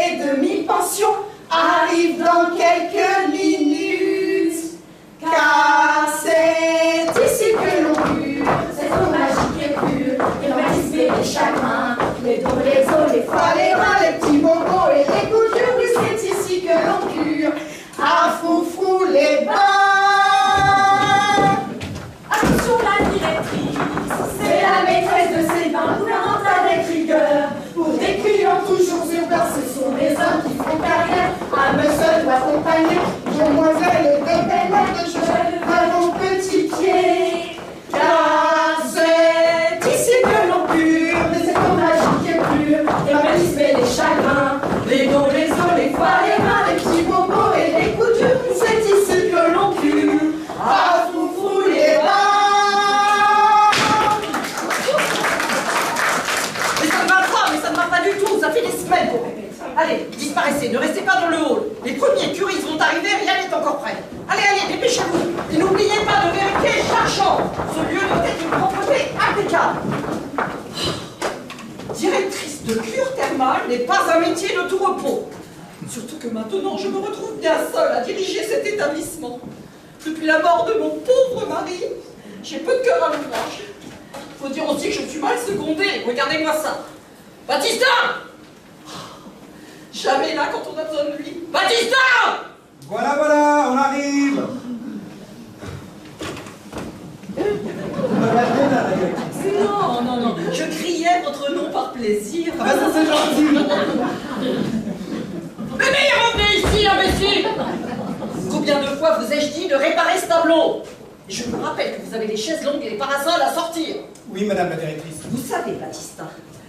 les demi-pensions arrivent dans quelques minutes. Car c'est ici que l'on cure cette eau magique et pure, et l'on disper les chagrins, les dos, les os, les foies, les reins, les petits bobos et les coutures. Oui, c'est ici que l'on cure à Foufou les bains. Attention la directrice, C'est la maîtresse de ces bains, gouvernante avec rigueur. Pour des clients toujours urbains, ce sont des hommes qui font carrière. Un monsieur doit accompagner demoiselles et de belles de jeunes à vos petits pieds. Car c'est ici que l'on cure de cette eau magique et pure, et on va disper les chagrins, les dos, les os, les foies, les reins, les petits bobos et les coutures. C'est ici que l'on cure à Foufou les bains. Mais ça ne va pas du tout, ça fait des semaines qu'on répète. Allez, disparaissez, ne restez pas dans le hall. Les premiers curistes vont arriver, rien n'est encore prêt. Allez, allez, dépêchez-vous. Et n'oubliez pas de vérifier chaque chambre. Ce lieu doit être une propreté impeccable. Directrice de cure thermale n'est pas un métier de tout repos. Surtout que maintenant, je me retrouve bien seule à diriger cet établissement. Depuis la mort de mon pauvre mari, j'ai peu de cœur à l'ouvrage. Faut dire aussi que je suis mal secondée. Regardez-moi ça. Baptista! Jamais là quand on a besoin de lui. Baptista! Voilà, voilà, on arrive. Non, non, non. Je criais votre nom par plaisir. Ah bah ça c'est gentil. Mais revenez ici, imbécile! Combien de fois vous ai-je dit de réparer ce tableau? Et je vous rappelle que vous avez les chaises longues et les parasols à sortir. Oui, madame la directrice. Vous savez, Baptista,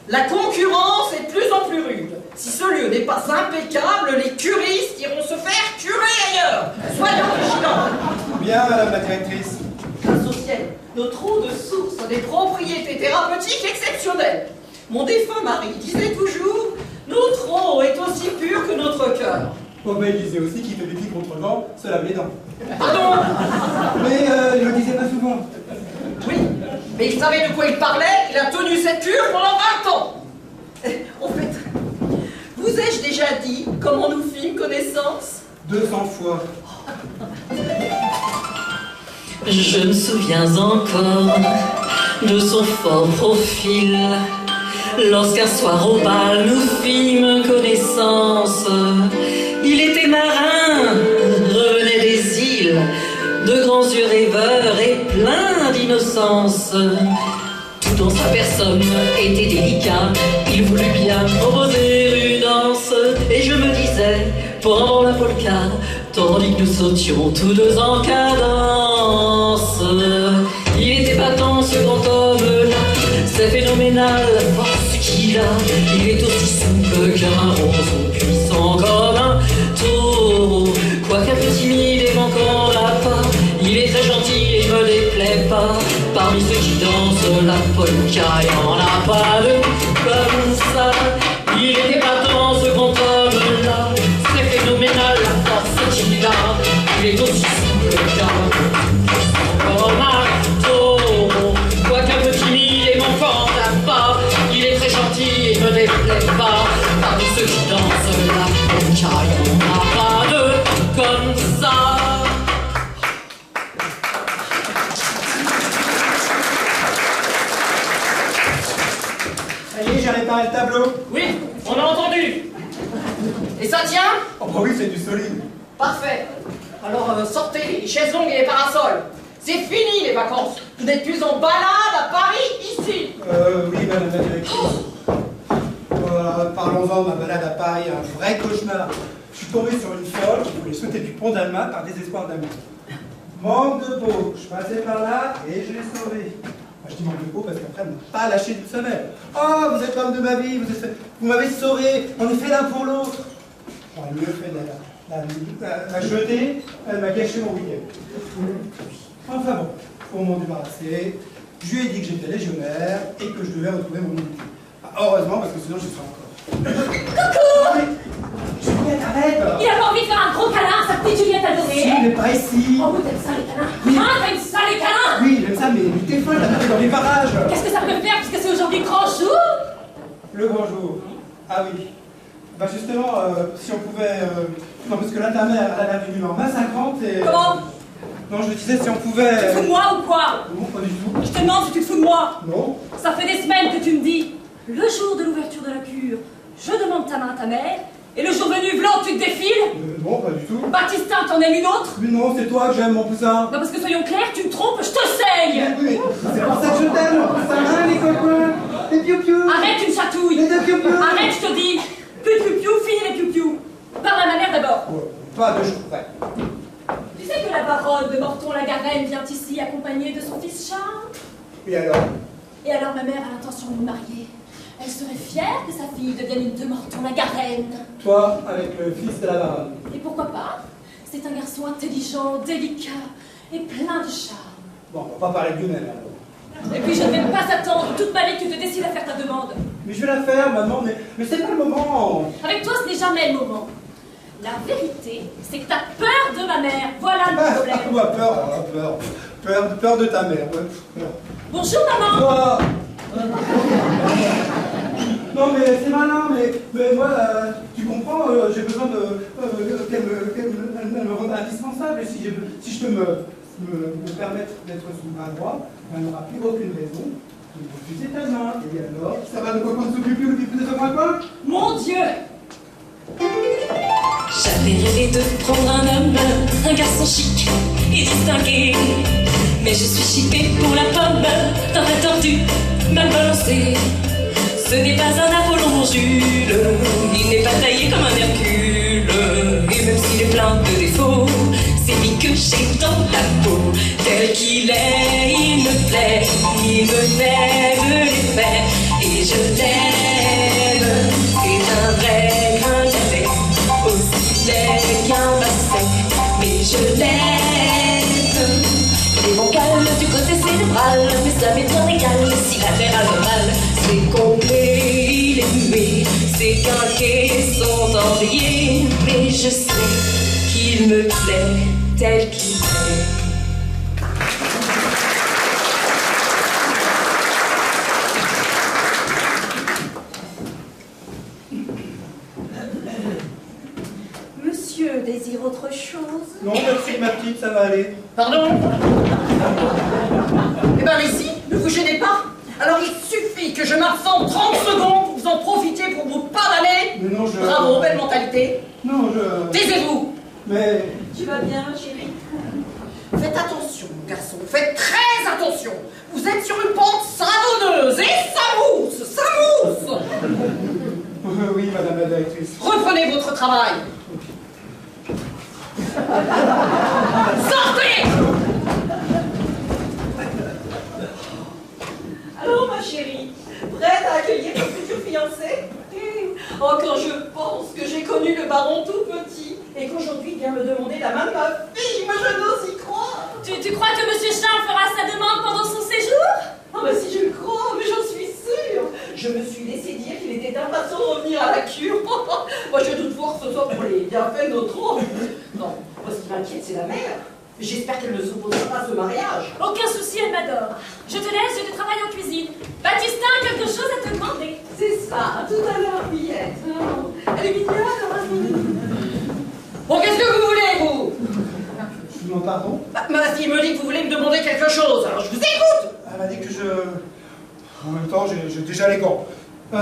la concurrence est de plus en plus rude. Si ce lieu n'est pas impeccable, les curistes iront se faire curer ailleurs. Soyons vigilants. Bien, madame la directrice. Grâce au ciel, notre eau de source a des propriétés thérapeutiques exceptionnelles. Mon défunt mari disait toujours, notre eau est aussi pure que notre cœur. Bon, ben, il disait aussi qu'il te défie contre le vent, se lave les dents. Pardon? Mais il le disait pas souvent. Oui, mais il savait de quoi il parlait, il a tenu cette cure pendant 20 ans. En fait, vous ai-je déjà dit comment nous fîmes connaissance? 200 fois. Je me souviens encore de son fort profil, lorsqu'un soir au bal nous fîmes connaissance. Il était marin, revenait des îles, de grands yeux rêveurs et plein d'innocence. Tout dans sa personne était délicat, il voulut bien proposer une danse. Et je me disais, pendant la polka, tandis que nous sautions tous deux en cadence, il était battant ce grand homme-là, c'est phénoménal la force qu'il a. Il est aussi souple qu'un roseau, puissant comme un taureau. Quoiqu'un peu timide et manquant la part, il est très gentil et me déplaît pas. Parmi ceux qui dansent la polka, il n'y en a pas de comme ça. Il était battant ce grand homme-là, c'est phénoménal la force qu'il a. Il est aussi souple qu'un comme un taureau. Quoiqu'un peu timide et manquant la part, il est très gentil et me déplaît pas. Parmi ceux qui dansent la polka, il n'y en a pas de comme ça. Ça y est, j'ai réparé le tableau. Oui, on a entendu. Et ça tient? Oh bah oui, c'est du solide. Parfait. Alors sortez les chaises longues et les parasols. C'est fini les vacances. Vous n'êtes plus en balade à Paris, ici. Oui, madame la directrice. Parlons-en de ma balade à Paris, un vrai cauchemar. Je suis tombé sur une folle qui voulait sauter du pont d'Alma par désespoir d'amour. Manque de peau, je passais par là et je l'ai sauvée. Je dis manque de peau parce qu'après elle m'a pas lâché d'une semelle. Oh, vous êtes l'homme de ma vie, vous m'avez sauvé, on est fait l'un pour l'autre. Bon, elle mieux fait de la jeter, elle m'a gâché mon week-end. Enfin bon, pour m'en débarrasser, je lui ai dit que j'étais légionnaire et que je devais retrouver mon unité. Heureusement, parce que sinon je serais encore. coucou! Juliette, arrête! Il a pas envie de faire un gros câlin, sa petite Juliette adorée. Si, mais pas ici! Oh, t'aimes ça les câlins? Oui. Ah, t'aimes ça les câlins? Oui, j'aime ça, mais t'es folle, t'as fait dans les parages! Qu'est-ce que ça peut faire puisque c'est aujourd'hui grand jour? Le grand jour. Ah oui. Bah justement, si on pouvait... Non, parce que là, ta mère, elle a venu en main 50 et... Comment? Non, je disais si on pouvait... Tu te fous de moi ou quoi? Non, pas du tout. Je te demande si tu te fous de moi. Non. Ça fait des semaines que tu me dis, le jour de l'ouverture de la cure, je demande ta main à ta mère, et le jour venu, blanc, tu te défiles. Non, pas du tout. Baptistin, t'en aimes une autre? Mais non, c'est toi que j'aime, mon cousin. Non, parce que soyons clairs, tu me trompes, je te saigne. Oui, c'est pour ça que je t'aime, mon cousin, hein, les copains. Les piou-piou. Arrête, tu me chatouilles. Les deux piou-piou. Arrête, je te dis. Plus de piou-piou, fini les piou-piou. Parle à ma mère d'abord. Ouais, pas de jours près. Tu sais que la baronne de Morton-la-Garenne vient ici accompagnée de son fils Charles? Et alors? Et alors ma mère a l'intention de me marier. Elle serait fière que sa fille devienne une de Morton-la-Garenne. Toi, avec le fils de la baronne. Et pourquoi pas? C'est un garçon intelligent, délicat et plein de charme. Bon, on va pas parler de Lionel, alors. Et puis je ne vais pas attendre toute ma vie que tu te décides à faire ta demande. Mais je vais la faire, maman, mais c'est pas le moment. Avec toi, ce n'est jamais le moment. La vérité, c'est que tu as peur de ma mère. Voilà le problème. Peur de ta mère, ouais. Peur. Bonjour maman. Toi. Non mais c'est malin, mais moi, tu comprends, j'ai besoin qu'elle me rende indispensable. Et si je peux me permettre d'être sous bras droit, elle n'aura plus aucune raison de refuser ta main. Et alors, ça va de quoi qu'on s'occupe le plus de ce coin? Mon Dieu. J'avais rêvé de prendre un homme, un garçon chic et distingué. Mais je suis chippée pour la pomme d'un vrai tordu, mal balancé. Ce n'est pas un Apollon, mon Jules, il n'est pas taillé comme un Hercule. Et même s'il est plein de défauts, c'est lui que j'ai dans la peau. Tel qu'il est, il me plaît, il me lève les fers. Et je l'aime, c'est un vrai grain d'avec, aussi laid qu'un basset. Mais je l'aime. Les vocales du côté cérébral, mais ça m'est bien égal. Si la terre a le mal, c'est complet, il est muet. Ses quinquets sont enrayés, mais je sais qu'il me plaît tel qu'il est. Monsieur désire autre chose? Non, merci ma petite, ça va aller. Pardon? Eh ben allez-y, ne vous gênez pas. Alors il suffit que je m'absente 30 secondes, vous en profitez pour vous pardonner. Mais non, je... Bravo, belle mentalité. Non, je... Taisez-vous. Mais... Tu vas bien, chérie? Faites attention, mon garçon, faites très attention. Vous êtes sur une pente savonneuse et ça mousse. Oui, madame la directrice. Reprenez votre travail. Sortez. Alors, ma chérie, prête à accueillir ton futur fiancé? Oh, quand je pense que j'ai connu le baron tout petit et qu'aujourd'hui il vient me demander la main de ma fille, mais je n'ose y croire. Tu crois que monsieur Charles fera sa demande pendant son séjour? Ah, bah si je le crois, mais j'en suis sûre. Je me suis laissé dire qu'il était impatient de revenir à la cure. Moi, je doute fort que ce soit pour les bienfaits de notre homme. Non, moi, ce qui m'inquiète, c'est la mère. J'espère qu'elle ne s'opposera pas à ce mariage. Aucun souci, elle m'adore. Je te laisse, j'ai du travail en cuisine. Baptistin, quelque chose à te demander. C'est ça, tout à l'heure, Fillette. Oh, elle est mignonne, Bon, qu'est-ce que vous voulez, vous? Je m'en pardon. Bah, ma fille me dit que vous voulez me demander quelque chose, alors je vous écoute. Elle m'a dit que je... En même temps, j'ai déjà les gants. Oui,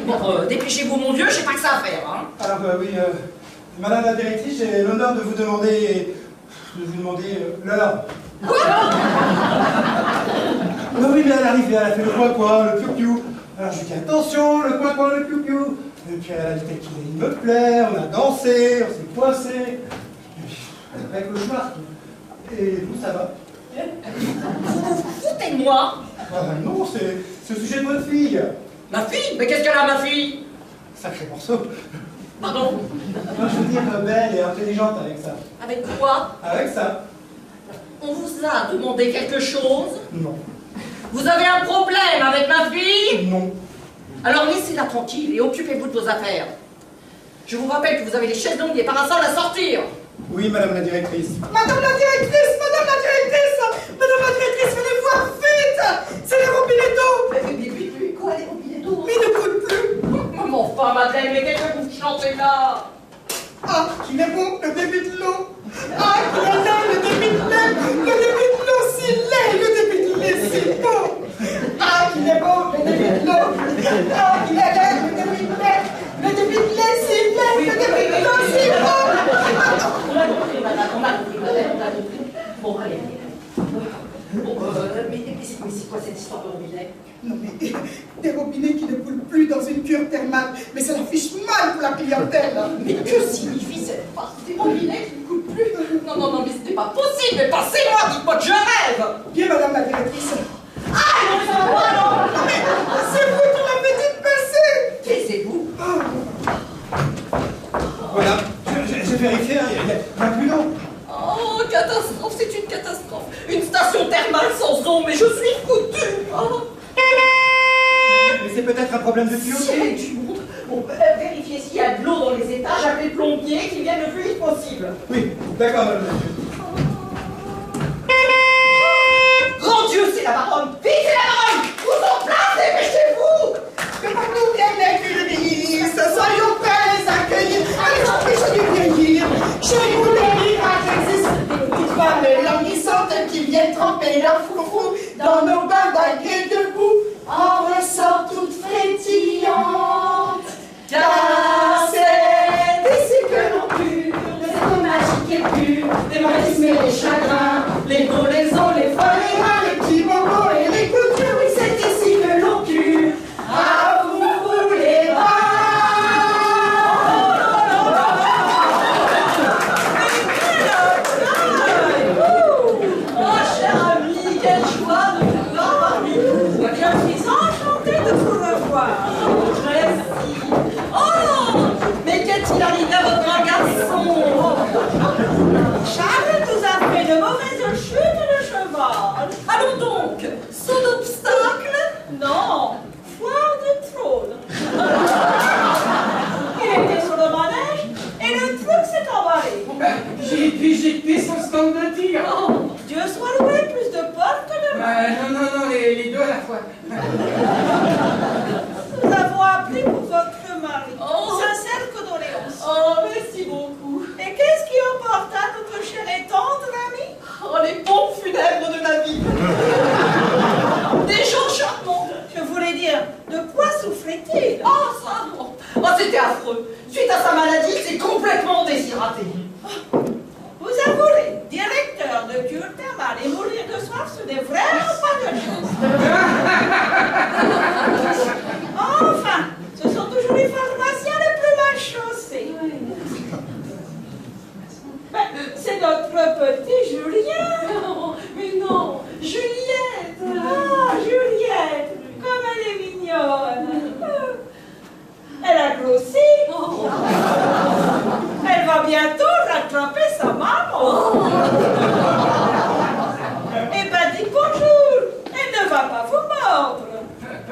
bon, dépêchez-vous, mon vieux, j'ai pas que ça à faire, hein. Alors, oui, madame la directrice, j'ai l'honneur de vous demander... l'heure. Quoi? Non, oui, mais elle arrive, elle a fait le coin-coin, le piou-piou. Alors, je lui dis attention, le coin-coin, le piou-piou. Et puis, elle a dit qu'il me plaît, on a dansé, on s'est coincé. Et puis, avec le cauchemar. Et vous, ça va? Foutez de moi. Non, c'est au sujet de votre fille. Ma fille? Mais qu'est-ce qu'elle a, ma fille? Sacré morceau. Pardon? Moi, je veux dire belle et intelligente avec ça. Avec quoi? Avec ça? On vous a demandé quelque chose? Non. Vous avez un problème avec ma fille? Non. Alors laissez-la tranquille et occupez-vous de vos affaires. Je vous rappelle que vous avez les chaises longues et les parasols à sortir. Oui, madame la directrice. Madame la directrice, madame la directrice, madame la directrice, venez voir vite. C'est les robinets d'eau. Mais quoi, les robinets d'eau? Mais ils ne coulent plus. Mon enfin, madame, mais qu'est-ce que vous chantez-la. Ah, qu'il est bon, le débit de l'eau. Ah, qu'il est laid, le débit de lait. Le débit de l'eau si laid, le débit de lait si beau. Ah, qu'il est beau, le débit de l'eau. Ah, qu'il est laid, le débit de lait. Le débit de lait si laid, le débit de l'eau si beau. On a compris, madame, on a compris, on a compris. Bon, allez. Bon, mais c'est quoi cette histoire de robinet? Non mais, des robinets qui ne coulent plus dans une cure thermale, mais ça l'affiche mal pour la clientèle. Mais que signifie cette phrase? Des robinets qui ne coulent plus? Non, non, non, mais ce n'est pas possible, mais passez-moi, dites-moi que je rêve! Bien, madame la directrice. Ah, non, ça va pas, non! Non mais, c'est vous qui l'avez dit de passer. Taisez-vous! Voilà, j'ai vérifié, hein, il n'y a plus d'eau. Oh, catastrophe, c'est une catastrophe. Une station thermale sans eau, mais je suis foutue. Oh. Mais c'est peut-être un problème de Si tuyauterie. avec du monde, bon, vérifiez s'il y a de l'eau dans les étages, appelez le plombier qui vienne le plus vite possible. Oui, d'accord, madame. Grand Dieu, c'est la baronne! Vite, c'est la baronne! Vous en place, dépêchez-vous! Demande-nous bien les culmisses, soyons prêts à les accueillir, à les empêcher de vieillir. Chez vous, les miracles existent, des petites femmes languissantes qui viennent tremper leur froufrou dans nos bains d'algues debout, en ressort toutes frétillantes. Car c'est ici que l'on pue, le zéro magique et pur, les maladismes et les chagrins, les dos, les os, les folles, les reins, les petits bobos et les coutures, oui, c'est ici que l'on cure. À vous les bras. Oh, cher ami, quelle joie de vous voir parmi nous! Je suis enchantée de vous revoir! Merci! Oh! Mais qu'est-il arrivé à votre grand garçon? Charles nous a fait de mauvaises chutes de cheval! Allons donc! Saut d'obstacle? Non! Foire de trône! Il était sur le manège et le truc s'est emballé! J'ai son stand de tir. Oh, Dieu soit loué, plus de portes que de mains. Non, les deux à la fois. Nous avons appelé pour votre mari. Sincère condoléances. Oh, merci beaucoup. Et qu'est-ce qui emporta notre cher et tendre ami? Oh, les pompes funèbres de ma vie. Des gens charmants. Je voulais dire, de quoi souffrait-il? Oh, ça, non. Oh, c'était affreux. Suite à sa maladie, c'est complètement déshydraté. Vous avouerez, directeur de cure thermale et mourir de soif, ce n'est vraiment pas de chance. Enfin, ce sont toujours les pharmaciens les plus mal chaussés. Ben, c'est notre petit Julien. Mais non, Juliette. Ah, Juliette, comme elle est mignonne. Elle a grossi. Elle va bientôt rattraper sa maman. Eh ben, dites bonjour. Elle ne va pas vous mordre.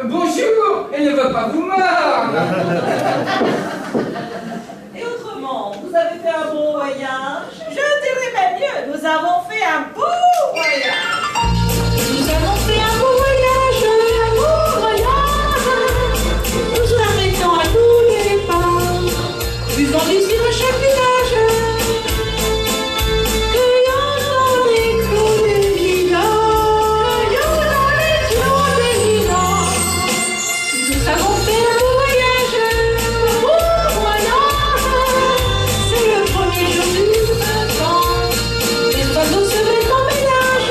Bonjour, elle ne va pas vous mordre. Et autrement, vous avez fait un bon voyage? Je dirais même mieux, nous avons fait un beau voyage. Nous avons fait un beau voyage, un beau voyage. Nous nous arrêtons à tous les pas, buvant du cidre à chaque village, cueillant dans les clos des lilas, cueillant dans les clos des lilas. Nous avons fait un beau voyage, un beau voyage. C'est le premier jour du printemps, les oiseaux se mettent en ménage.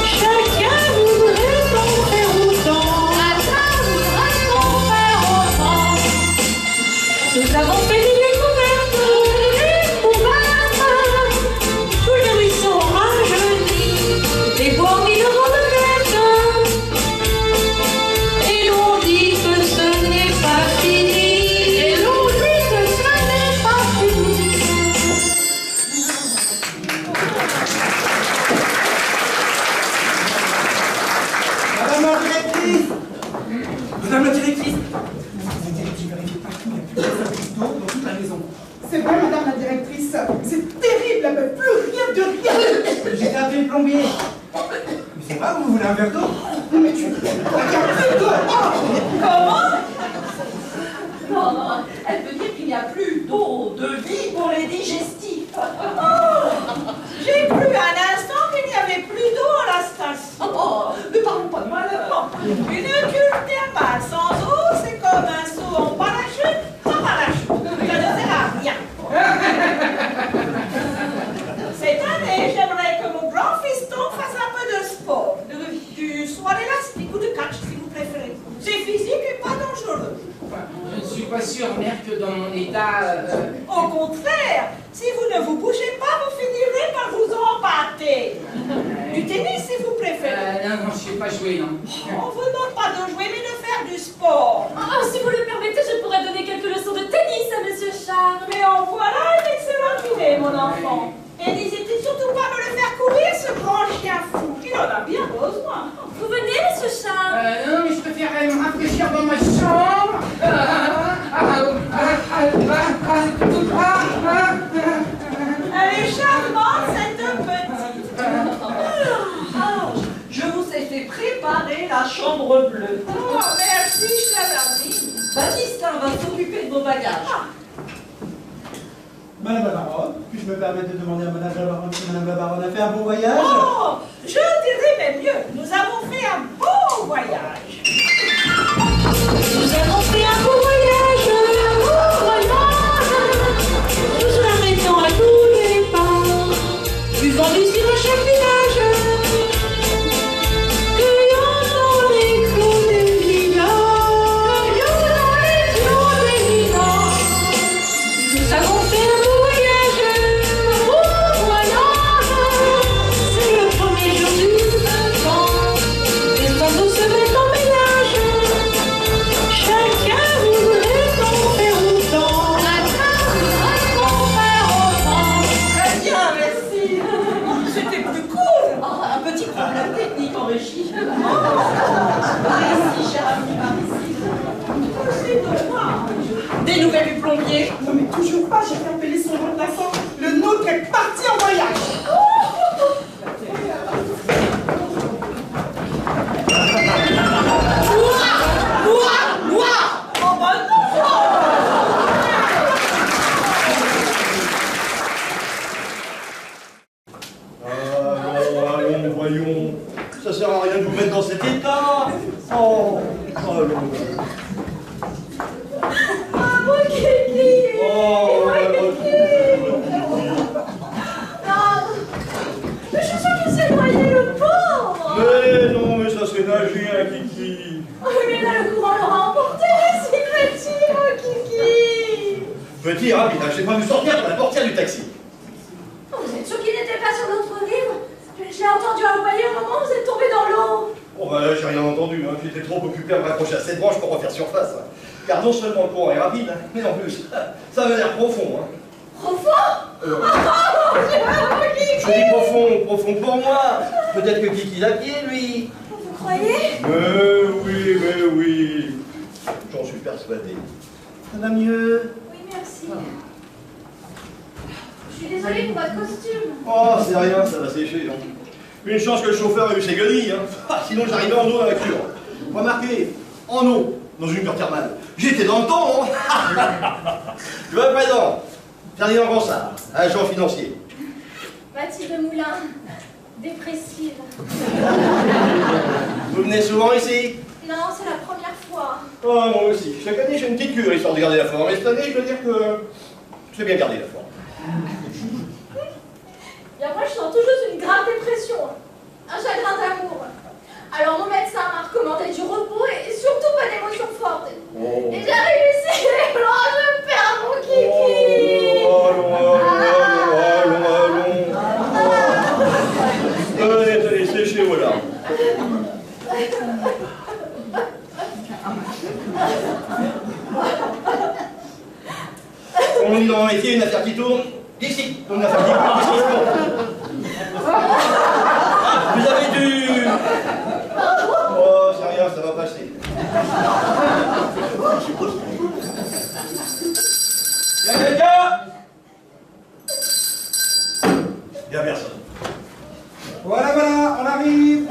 Chacun voudrait en faire autant. Chacun voudrait en faire autant. Nous avons fait des découvertes, tous les ruisseaux rajeunis, les bois ont mis le vent de tête. Et l'on dit que ce n'est pas fini. Et l'on dit que ce n'est pas fini. Madame la directrice. Madame la directrice. Vous avez vérifié partout, il n'y a plus de service d'eau dans toute la maison. C'est vrai, madame la directrice, c'est terrible, elle ne veut plus rien de rien. J'ai appelé le plombier. Mais c'est vrai, vous voulez un verre d'eau? Non mais tu... Regarde, plus d'eau. Oh. Comment? Non, non, elle veut dire n'y a plus d'eau de vie pour les digestifs. J'ai cru un instant qu'il n'y avait plus d'eau à la station. Ne parlons pas de malheur. Une cure thermale sans eau, c'est comme un saut en parachute sans parachute. Ça ne sert à rien. Cette année, j'aimerais que mon grand fiston fasse un peu de sport. Du saut à l'élastique ou de catch, si vous préférez. C'est physique et pas dangereux. Je ne suis pas sûre, mère, que dans mon état... Au contraire, si vous ne vous bougez pas, vous finirez par vous empâter. Du tennis, si vous préférez. non, je ne sais pas jouer, non. On vous demande pas de jouer, mais de faire du sport. Ah, si vous le permettez, je pourrais donner quelques leçons de tennis à Monsieur Charles. Mais en voilà une excellente idée, mon enfant. Et n'hésitez surtout pas à me le faire courir, ce grand chien fou. Il en a bien besoin. Vous venez, Monsieur Charles? Non, mais je préférerais me rafraîchir dans ma chambre. Elle est charmante, cette petite. Je vous ai fait préparer la chambre bleue. Oh, merci, chère amie. Baptistin va s'occuper de vos bagages. Madame la baronne, puis-je me permettre de demander à Madame la baronne si Madame la baronne a fait un bon voyage? Oh, je dirais même mieux. Nous avons fait un beau voyage. Nous avons fait un beau voyage, nous nous arrêtons à tous les pas, buvant du cidre à chaque village, cueillant dans les clos des lilas, dans les clos des lilas. Nous avons fait un beau voyage, c'est le premier jour du printemps, les oiseaux se mettent en ménage. Chacun voudrait en faire autant. Très bien, merci. C'était plus cool. Un petit problème technique en régie. Par ici, cher ami, par ici. C'est dommage. Des nouvelles du plombier? Non mais toujours pas, j'ai fait appeler son remplaçant. Le nôtre est parti en voyage. Moi Oh bah non. Allons, voyons. Ça sert à rien de vous mettre dans cet état. Oh, allons. Ah, mon kiki. Oh, Mais je sens qu'il s'est noyé, le pauvre. mais non, mais ça c'est nager, un kiki. Oh, mais là, le courant l'aura emporté. C'est petit, mon kiki. Petit, rapide, je n'ai pas vu sortir par la portière du taxi. Vous êtes sûr qu'il n'était pas sur notre rive? Je l'ai entendu aboyer au moment où vous êtes tombé dans l'eau. Oh bah là, j'ai rien entendu, hein. J'étais trop occupé à me raccrocher à cette branche pour refaire surface. Hein. Car non seulement le courant est rapide, hein, mais en plus, ça veut dire profond. Hein. Profond? Je dis profond, profond pour moi. Peut-être que Kiki l'a pied, lui. Vous croyez? Mais oui. J'en suis persuadé. Ça va mieux? Oui, merci. Je suis désolée pour votre costume. Oh, c'est rien, ça va sécher. Hein. Une chance que le chauffeur ait eu ses guenilles. Hein. Sinon, j'arrivais en eau dans la cure. Remarquez, en eau, dans une cure thermale. J'étais dans le temps, hein. Je me présente. Ferdinand Ronsard, agent financier. Mathilde Moulin, dépressive. Vous venez souvent ici? Non, c'est la première fois. Oh, moi aussi. Chaque année, j'ai une petite cure histoire de garder la forme. Et cette année, je dois dire que j'ai bien gardé la forme. Et après, je sens toujours une grave dépression. Un chagrin d'amour. Alors, mon médecin m'a recommandé du repos et surtout pas d'émotions fortes. Oh. Et j'ai réussi. Oh, je perds mon kiki. Allons. Tenez, séchez, voilà. On dit dans un métier, une affaire qui tourne, d'ici. Une affaire qui tourne, vous avez du... Oh, c'est rien, ça va passer. Y'a quelqu'un? Y'a personne. Voilà, on arrive.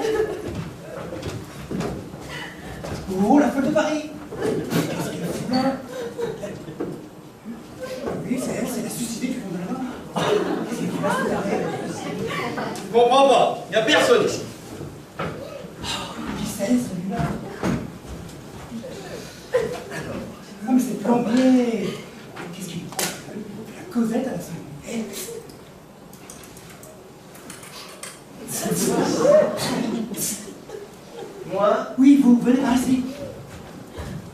Oh, la folle de Paris. Je comprends pas. Il n'y a personne ici. Qui c'est celui-là? Non, mais c'est plombier. Qu'est-ce qu'il prend? La Cosette à la semaine. Moi? Oui, vous venez par ici.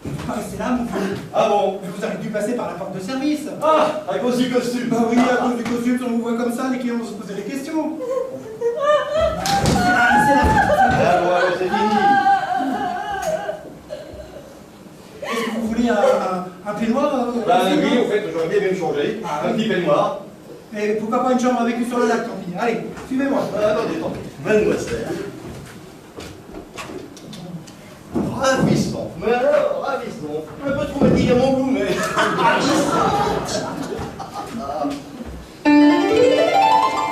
Vous restez là, mon vieux. Ah bon? Mais vous avez dû passer par la porte de service. Ah, à cause du costume. Bah oui, à cause du costume, si on vous voit comme ça, les clients vont se poser des questions. Ah, c'est là. Ah bon, alors c'est fini. Est-ce que vous voulez un peignoir Bah oui, au fait, j'aurais bien aimé me changer. Ah, Un petit peignoir. Et pourquoi pas une chambre avec vue sur le lac, tant pis. Allez, suivez-moi. Attendez. Mademoiselle. Ravissant. Mais alors, ravissant. Un peu trop fatigué à mon goût, mais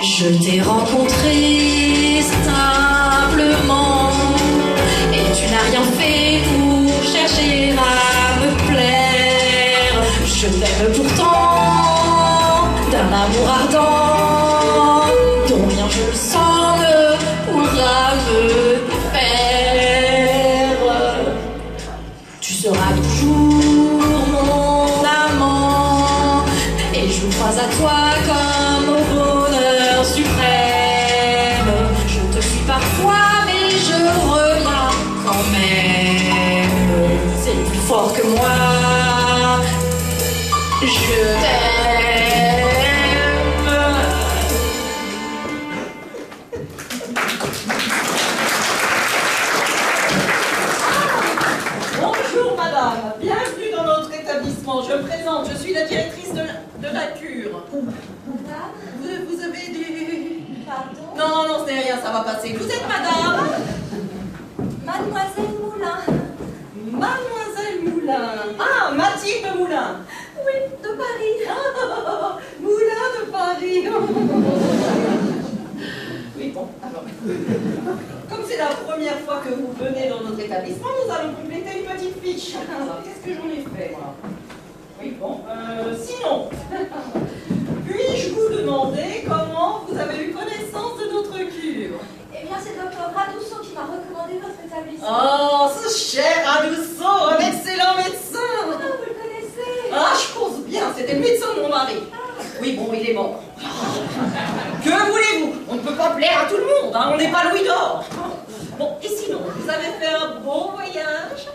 Je t'ai rencontré simplement et tu n'as rien fait pour chercher à me plaire. Je t'aime pourtant d'un amour ardent dont rien je le sens ne pourra me faire. Tu seras toujours mon amant et je crois à toi comme au bonheur suprême. Je te suis parfois mais je reviens quand même. C'est plus fort que moi. Je t'aime. Bonjour madame, bienvenue dans notre établissement. Je me présente, je suis la directrice de la cure. Vous avez du... Pardon? Non, non, ce n'est rien, ça va passer. Vous êtes madame? Mademoiselle Moulin. Mademoiselle Moulin. Ah, Mathilde Moulin. Oui, de Paris. Moulin de Paris. Oui, bon, alors. Comme c'est la première fois que vous venez dans notre établissement, nous allons compléter une petite fiche. Alors, qu'est-ce que j'en ai fait, moi? Oui, bon, sinon, puis-je vous demander comment vous avez eu connaissance de notre cure? Eh bien, c'est Dr Radousson qui m'a recommandé votre établissement. Oh, ce cher Adousson, un excellent médecin. Ah, vous le connaissez? Ah, je pense bien, c'était le médecin de mon mari. Oui, bon, il est mort. Que voulez-vous? On ne peut pas plaire à tout le monde, hein, on n'est pas Louis d'Or. Bon, et sinon, vous avez fait un bon voyage?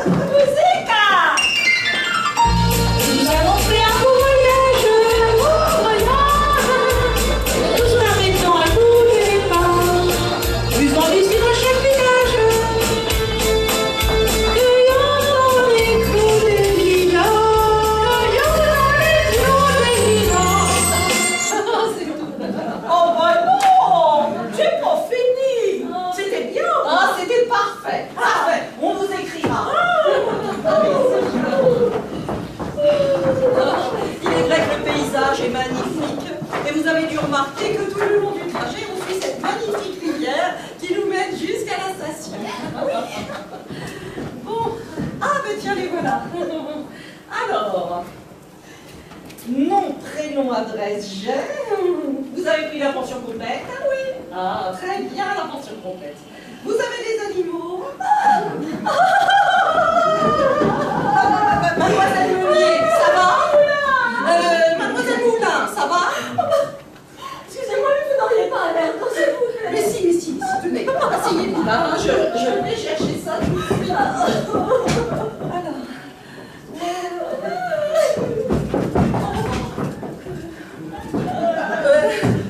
Musique! Nous avons fait un beau voyage, tous m'arrêtant à tous les pas, buvant des cimes à chaque village, cueillant dans les clos des lilas, Oh, bah non! J'ai pas fini! C'était bien! Ah, c'était parfait! Parfait! On vous écrira! Il est vrai que le paysage est magnifique. Et vous avez dû remarquer que tout le long du trajet, on suit cette magnifique rivière qui nous mène jusqu'à la station. Bon. Ah, ben tiens, les voilà. Alors, nom, prénom, adresse, j'ai. Vous avez pris la pension complète? Ah oui. Ah, très bien, la pension complète. Vous avez des animaux? Mademoiselle Meunier, ça va? Mademoiselle Moulin, ça va? Excusez-moi, mais vous n'auriez pas un verre d'eau, s'il vous plaît? Mais si, tenez, asseyez-vous là, je vais chercher ça tout de suite.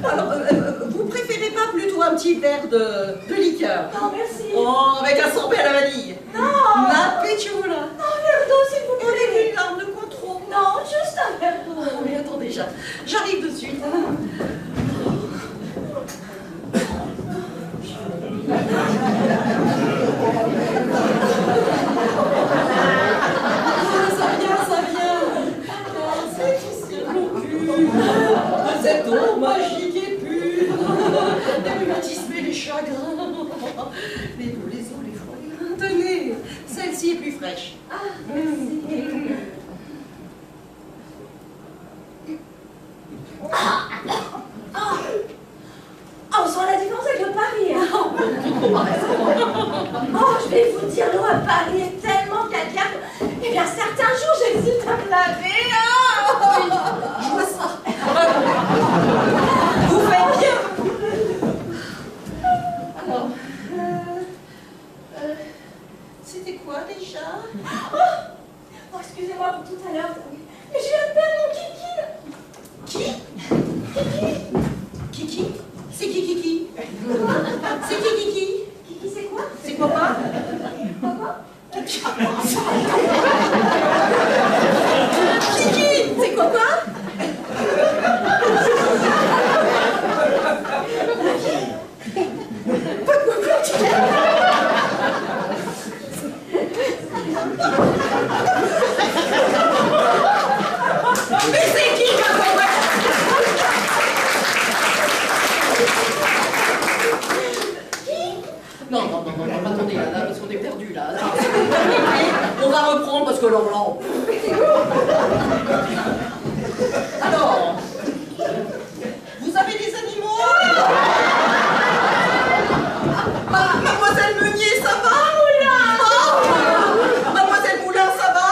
Alors, vous préférez pas plutôt un petit verre de liqueur? Non, merci. Oh, avec un sorbet à la vanille. Non. Napétiola. Un verre d'eau, s'il vous On plaît. est une larme de contrôle. Non, juste un verre d'eau. Oh, mais attendez, j'arrive de suite. Ça vient. C'est ici mon cul. De cette eau magique et pure. Les rhumatismes et les chagrins. Les bleus, les os, les foies. Tenez, celle-ci est plus fraîche. Ah, certains jours, j'hésite à me laver. Je vois ça. Vous faites bien. Alors, c'était quoi déjà? Oh, excusez-moi pour tout à l'heure. Mais je viens de perdre mon kiki. Qui? Kiki? C'est qui Kiki? C'est qui Kiki? Kiki, c'est quoi? C'est quoi pas? Quoi? Kiki, c'est quoi pas? Mais c'est qui Non, attendez, là, parce qu'on est perdu là. On va reprendre parce que l'enveloppe. Alors, vous avez des animaux? Mademoiselle Meunier, ça va? Mademoiselle Moulin, ça va?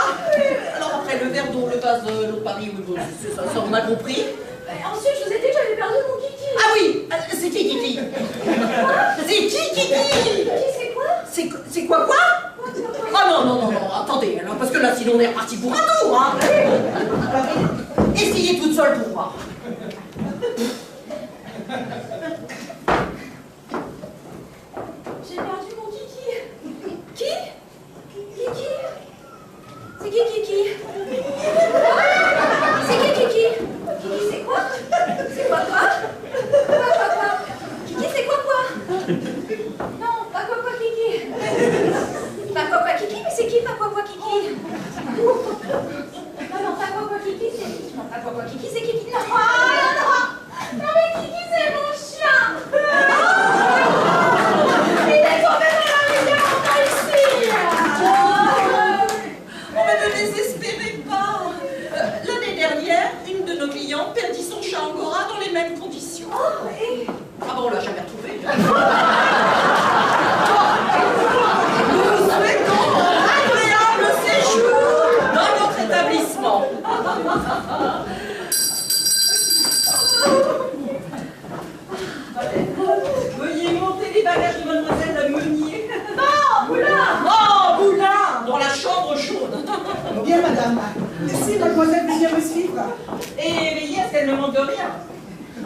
Alors après, le verre d'eau, le vase, l'eau de Paris, ça on a compris. Ensuite, je vous ai dit que j'avais perdu mon kiki. Ah oui, c'est qui Kiki? C'est qui Kiki? Kiki, c'est quoi? C'est quoi? Ah non, attendez, alors, parce que là, sinon on est reparti pour un tour, hein. Alors, essayez toute seule pour voir. J'ai perdu mon kiki. Qui? Kiki? C'est qui Kiki? C'est qui Kiki? Kiki, c'est quoi? C'est quoi? Kiki, c'est quoi? Non, pas quoi Kiki. Pas quoi Kiki, mais c'est qui pas quoi Kiki? Non, pas quoi Kiki, c'est... Non, pas quoi Kiki, c'est Kiki. Non, non, mais Kiki, c'est mon chien. Il est tombé dans la rivière en ici. Oh, mais ne désespérez pas. L'année dernière, une de nos clientes perdit son chat angora dans les mêmes conditions. Oh, et... Ah bon, on l'a jamais retrouvé. Nous vous souhaitons un agréable séjour dans notre établissement. Veuillez monter les bagages de mademoiselle la Meunier. Non, Moulin. Oh, Moulin, dans la chambre chaude. Bien, madame. Si mademoiselle veut bien me suivre. Et veillez à ce qu'elle ne manque de rien.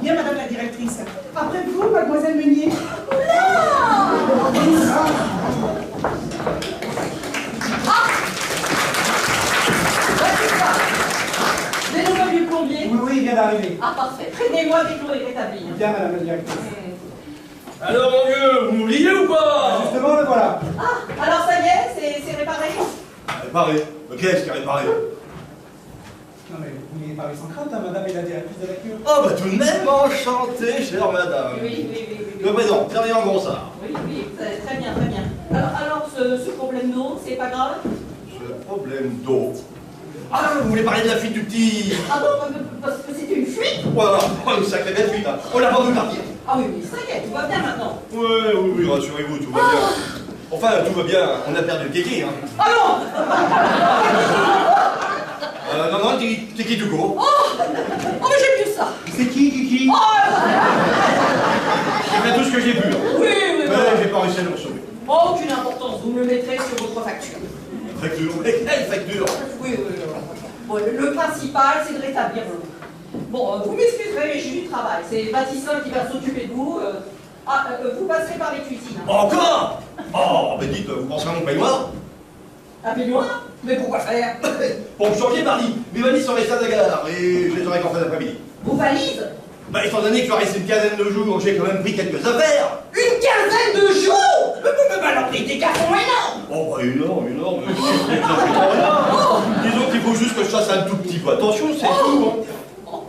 Bien, madame la directrice. Après vous, mademoiselle Meunier. Des nouvelles du plombier? Oui, il vient d'arriver. Ah, parfait. Prévenez-moi dès que l'eau est rétablie. Bien, madame la directrice. Alors, mon vieux, vous m'oubliez ou pas? Justement, le voilà. Ah, alors ça y est, c'est réparé? Réparé. Qu'est-ce qui est réparé? Non, mais vous n'ayez parlé sans crainte, hein, madame est la directrice de la cure. Oh, bah tout de même, enchanté, chère madame. Oui. Le président, Ferdinand Ronsard. Oui, très bien. Alors ce problème d'eau, c'est pas grave? Ce problème d'eau. Ah, vous voulez parler de la fuite du petit... Ah non, parce que c'était une fuite? Voilà, une sacrée belle fuite, hein. On l'a vendu partir. Ah oui, ça y est, tout va bien maintenant. Oui, rassurez-vous, tout va bien. Enfin, tout va bien, on a perdu le kéké, hein. Ah non! Non, kéké tout court. Oh, mais j'aime mieux ça. C'est qui, Kiki? Oh, J'ai fait tout ce que j'ai pu, hein. oui. Mais j'ai pas réussi à le sauver. Aucune importance, vous me le mettrez sur votre facture. Facture? Mais quelle facture? Oui. Bon, le principal, c'est de rétablir l'eau. Bon, vous m'excuserez, mais j'ai du travail. C'est Baptistin qui va s'occuper de vous. Vous passerez par les cuisines. Hein. Encore? Oh, mais dites, vous penserez à mon peignoir? Un peignoir? Mais pourquoi faire? Pour me changer, mardi, mes valises sont restées à la gare et je les aurai qu'en fin d'après-midi. Vos valises? Bah, étant donné que tu as resté une quinzaine de jours, j'ai quand même pris quelques affaires. Une quinzaine de jours? Mais alors, des cartons énormes! Oh, bah, énorme. Disons qu'il faut juste que je fasse un tout petit peu attention, c'est tout. Hein.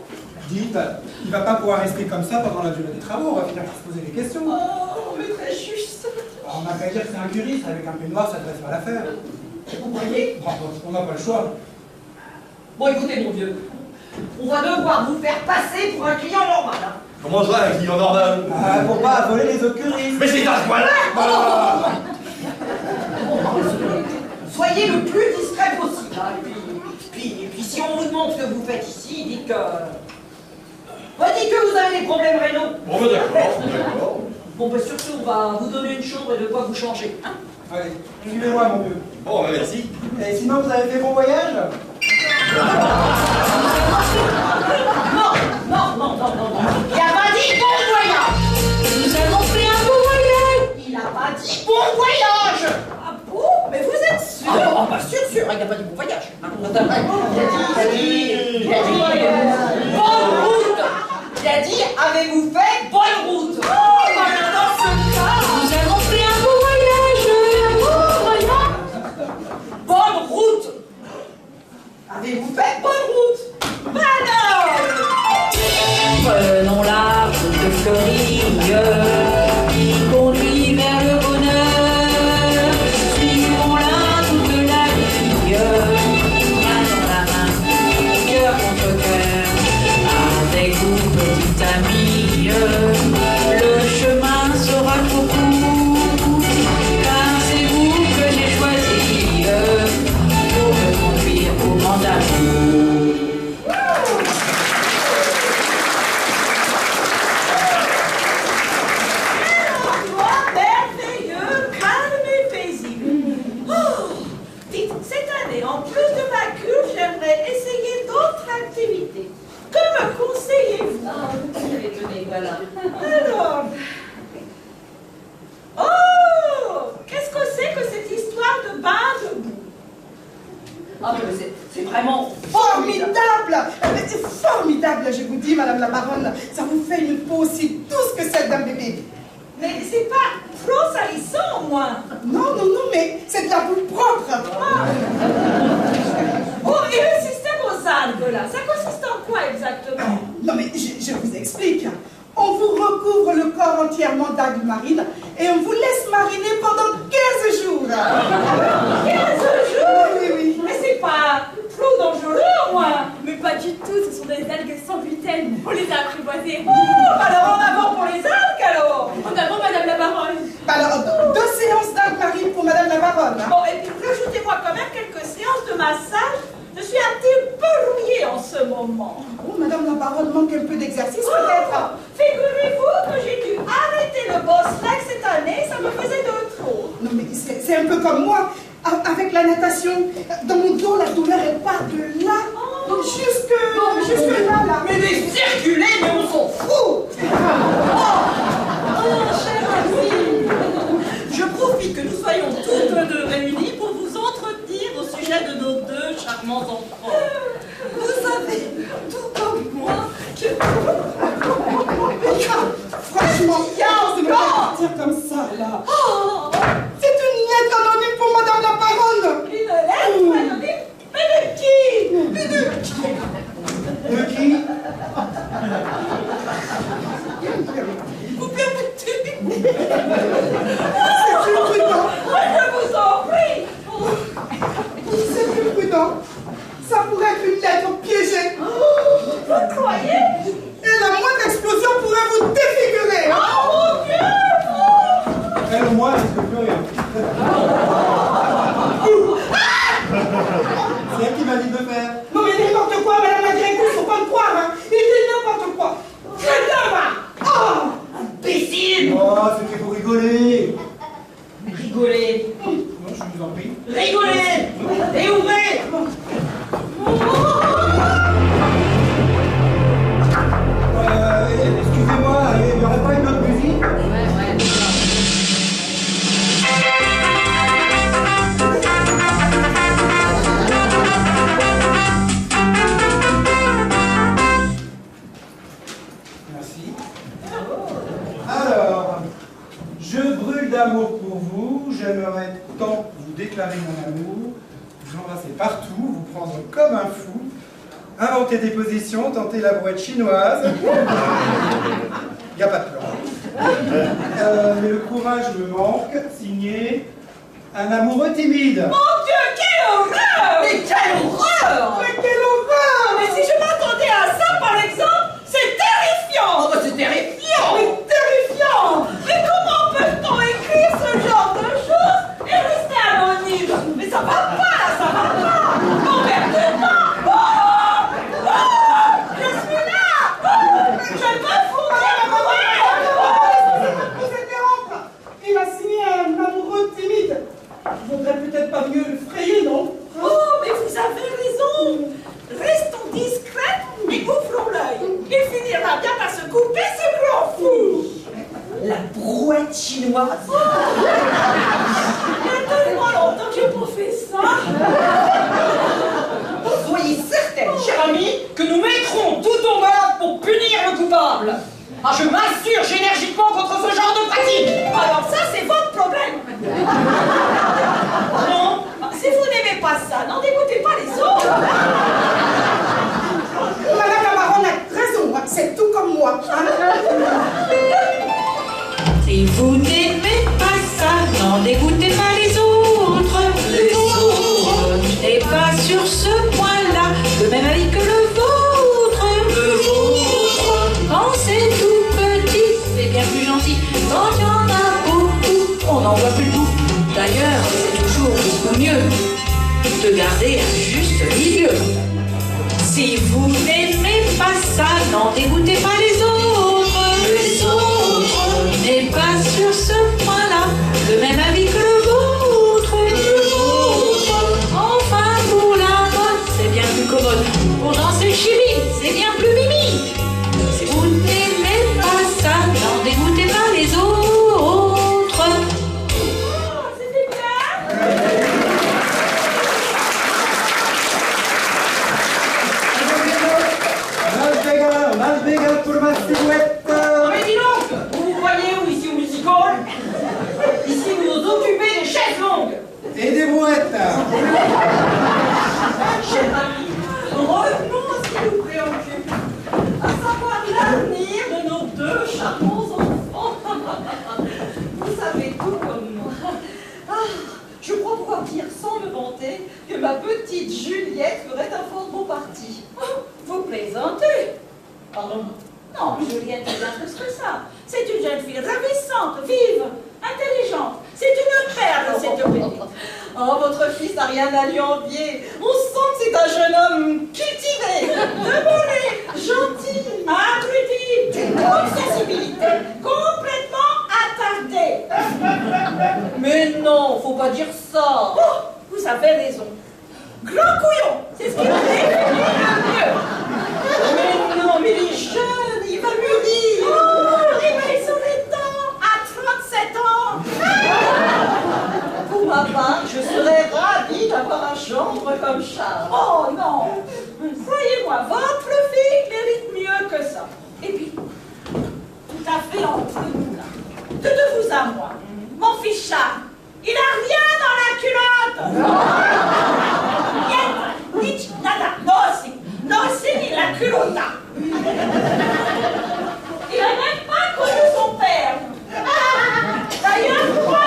Dites, il va pas pouvoir rester comme ça pendant la durée des travaux, on va finir par se poser des questions. Oh, mais très juste. Alors, on n'a qu'à dire que c'est un curiste, avec un peignoir, ça ne devrait pas l'affaire. Vous voyez? On n'a pas le choix. Bon, écoutez, mon vieux. On va devoir vous faire passer pour un client normal. Hein. Comment ça, un client normal? Pour pas voler les autres curistes. Mais c'est à ce point-là! Soyez le plus discret possible. Hein, et puis, si on vous demande ce que vous faites ici, dites que... dites que vous avez des problèmes rénaux. Bon, ben d'accord. Bon, ben surtout, on va vous donner une chambre et de quoi vous changer. Allez, suivez-moi, mon vieux. Bon, ben merci. Et sinon, vous avez fait bon voyage? Non. Il a pas dit bon voyage. Nous avons fait un beau voyage. Il a pas dit bon voyage. Ah bon? Mais vous êtes sûr? Ah, bah sûr, il n'a pas dit bon voyage. Il a dit bonne route. Il a dit avez-vous fait bonne route. Oh, alors dans ce cas... Nous avons fait un beau voyage. Bonne route. Avez-vous fait bonne route? Prenons la route de Florille qui conduit vers le bonheur. Suivons-la toute la vie, main dans la main, cœur contre cœur. Avec vous, petite amie, le chemin sera trop court, car c'est vous que j'ai choisi pour me conduire au vent d'amour. Merveilleux, calme et paisible. Oh, dites, cette année, en plus de ma cure, j'aimerais essayer d'autres activités. Que me conseillez-vous? Tenez, voilà. Alors... Oh! Qu'est-ce que c'est que cette histoire de bain de boue? Ah, mais c'est vraiment Formidable! C'est formidable, je vous dis, Madame la Baronne. Ça vous fait une peau aussi douce que celle d'un bébé. Mais c'est pas trop salissant, au moins. Non, mais c'est de la boue propre. Oh, et le système aux algues, là, ça consiste en quoi exactement? Non, mais je vous explique. On vous recouvre le corps entièrement d'algues marines et on vous laisse mariner pendant 15 jours. 15 jours? Oui. Mais c'est pas trop dangereux, au moins. Mais pas du tout, ce sont des algues sans gluten. On les a apprivoisées. Oh, alors en avant pour les algues, alors. En avant, Madame la Baronne. Alors, 2 séances d'algues marines pour Madame la Baronne. Bon, et puis rajoutez-moi quand même quelques séances de massage. Je suis un petit peu rouillée en ce moment. Oh, Madame la Baronne manque un peu d'exercice, peut-être. Figurez-vous que j'ai dû arrêter le Bosrec cette année, ça me faisait de trop. Non, mais c'est un peu comme moi. Avec la natation, dans mon dos, la douleur, elle part de là jusque là. Mais des circulés, mais on s'en fout. Chère amie. Je profite que nous soyons toutes deux réunies pour vous entretenir au sujet de nos 2 charmants enfants. Vous savez, tout comme moi, que... Franchement, de me partir comme ça, là. C'est une lettre anonyme pour Madame la Baronne. Une lettre anonyme? Mais de qui? De qui? Vous permettez? C'est plus prudent. Je vous en prie. C'est plus prudent. Ça pourrait être une lettre piégée. Vous croyez? Et la moindre explosion pourrait vous défigurer. Oh mon Dieu! Elle au moins, elle ne peut plus rien. C'est elle qui m'a dit de le faire. Non mais n'importe quoi, Madame la directrice, faut pas me croire, hein. Il dit n'importe quoi. Crétin, va. Oh, Imbécile! Oh, c'était pour rigoler. Rigolez! Non, je vous en prie. Rigolez! Et ouvrez! Excusez-moi, il n'y aurait pas une autre musique? Merci. Alors, je brûle d'amour pour vous, j'aimerais tant vous déclarer mon amour, vous embrasser partout, vous prendre comme un fou, inventer des positions, tenter la brouette chinoise. Il n'y a pas de plan. Mais le courage me manque, signé un amoureux timide. Mon Dieu, quelle horreur! Mais quelle horreur! mais quelle horreur. Mais si je m'attendais à ça, par exemple, c'est terrifiant! Oh bah c'est terrifiant! Mais terrifiant! Mais comment peut-on écrire ce genre de choses et rester anonyme? Mais ça va pas, là, ça va pas! On perd du temps! Oh! amis, que nous mettrons tout en œuvre pour punir le coupable. Ah, je m'insurge énergiquement contre ce genre de pratique. Alors ça, c'est votre problème. Non, si vous n'aimez pas ça, n'en dégoûtez pas les autres. Madame la baronne a raison, hein, c'est tout comme moi. Si vous n'aimez pas ça, n'en dégoûtez pas les autres. Les autres. Et pas sur ce point-là, le même avis que le vôtre. Le vôtre. Quand c'est tout petit, c'est bien plus gentil. Quand il y en a beaucoup, on n'en voit plus le bout. D'ailleurs, c'est toujours beaucoup mieux de garder un juste milieu. Si vous n'aimez pas ça, n'en dégoûtez pas les autres. Les autres. Et pas sur ce point-là, le même avis que le vôtre. Le vôtre. Enfin, pour la mode, c'est bien plus commode. Pour danser chimie, c'est bien plus mimi. Si vous n'aimez pas ça, n'en dégoûtez pas les autres. C'était bien. Malbéga pour ma silhouette. Non mais dis donc, vous vous croyez où ici au musical? Ici vous nous occupez des chaises longues. Et des brouettes. Chers amis, revenons à ce qui nous préoccupe, à savoir l'avenir de nos deux charmants enfants. Vous savez tout comme moi. Ah, je crois pouvoir dire sans me vanter que ma petite Juliette ferait un fort beau parti. Vous plaisantez. Pardon? Non, Juliette est bien plus que ça. C'est une jeune fille ravissante, vive, intelligente. C'est une perle, cette petite. Oh, votre fils n'a rien à lui envier. On sent que c'est un jeune homme cultivé, Demandez, gentil. abruti, d'une grande sensibilité, complètement attardée. Mais non, faut pas dire ça. Oh, vous avez raison. Grand couillon, c'est ce qui me définit le mieux. Mais non, mais il est jeune, il va mûrir. Oh, réveille sur les temps, à 37 ans. Pour ma part, je serais ravie d'avoir un gendre comme Charles. Oh non, croyez-moi, votre fille mérite mieux que ça. Et puis, tout à fait entre nous là, de vous à moi, mon fils Charles, il a rien dans la culotte. Niente, nici, nada, nossi ni la culotta. Il n'a même pas connu son père. D'ailleurs, quoi?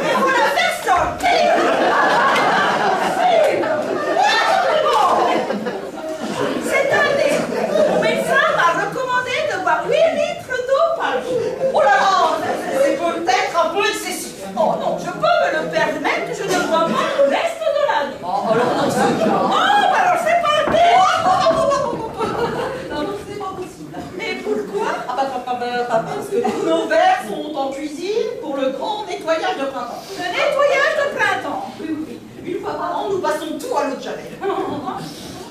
Et vous la faites sortir. Cette année, mon médecin m'a recommandé de boire 8 litres d'eau par jour. Oh là là, c'est peut-être un peu excessif. Oh non, je peux me le permettre, je ne bois pas le reste de l'année. Oh, alors dans ce cas. Oh, alors c'est pas bien. Non, non, c'est pas possible. Mais pourquoi? Ah parce que tous nos verres sont en cuisine pour le grand nettoyage de printemps. Le nettoyage de printemps. Oui, oui, oui. Une fois par an, nous passons tout à l'eau de Javel.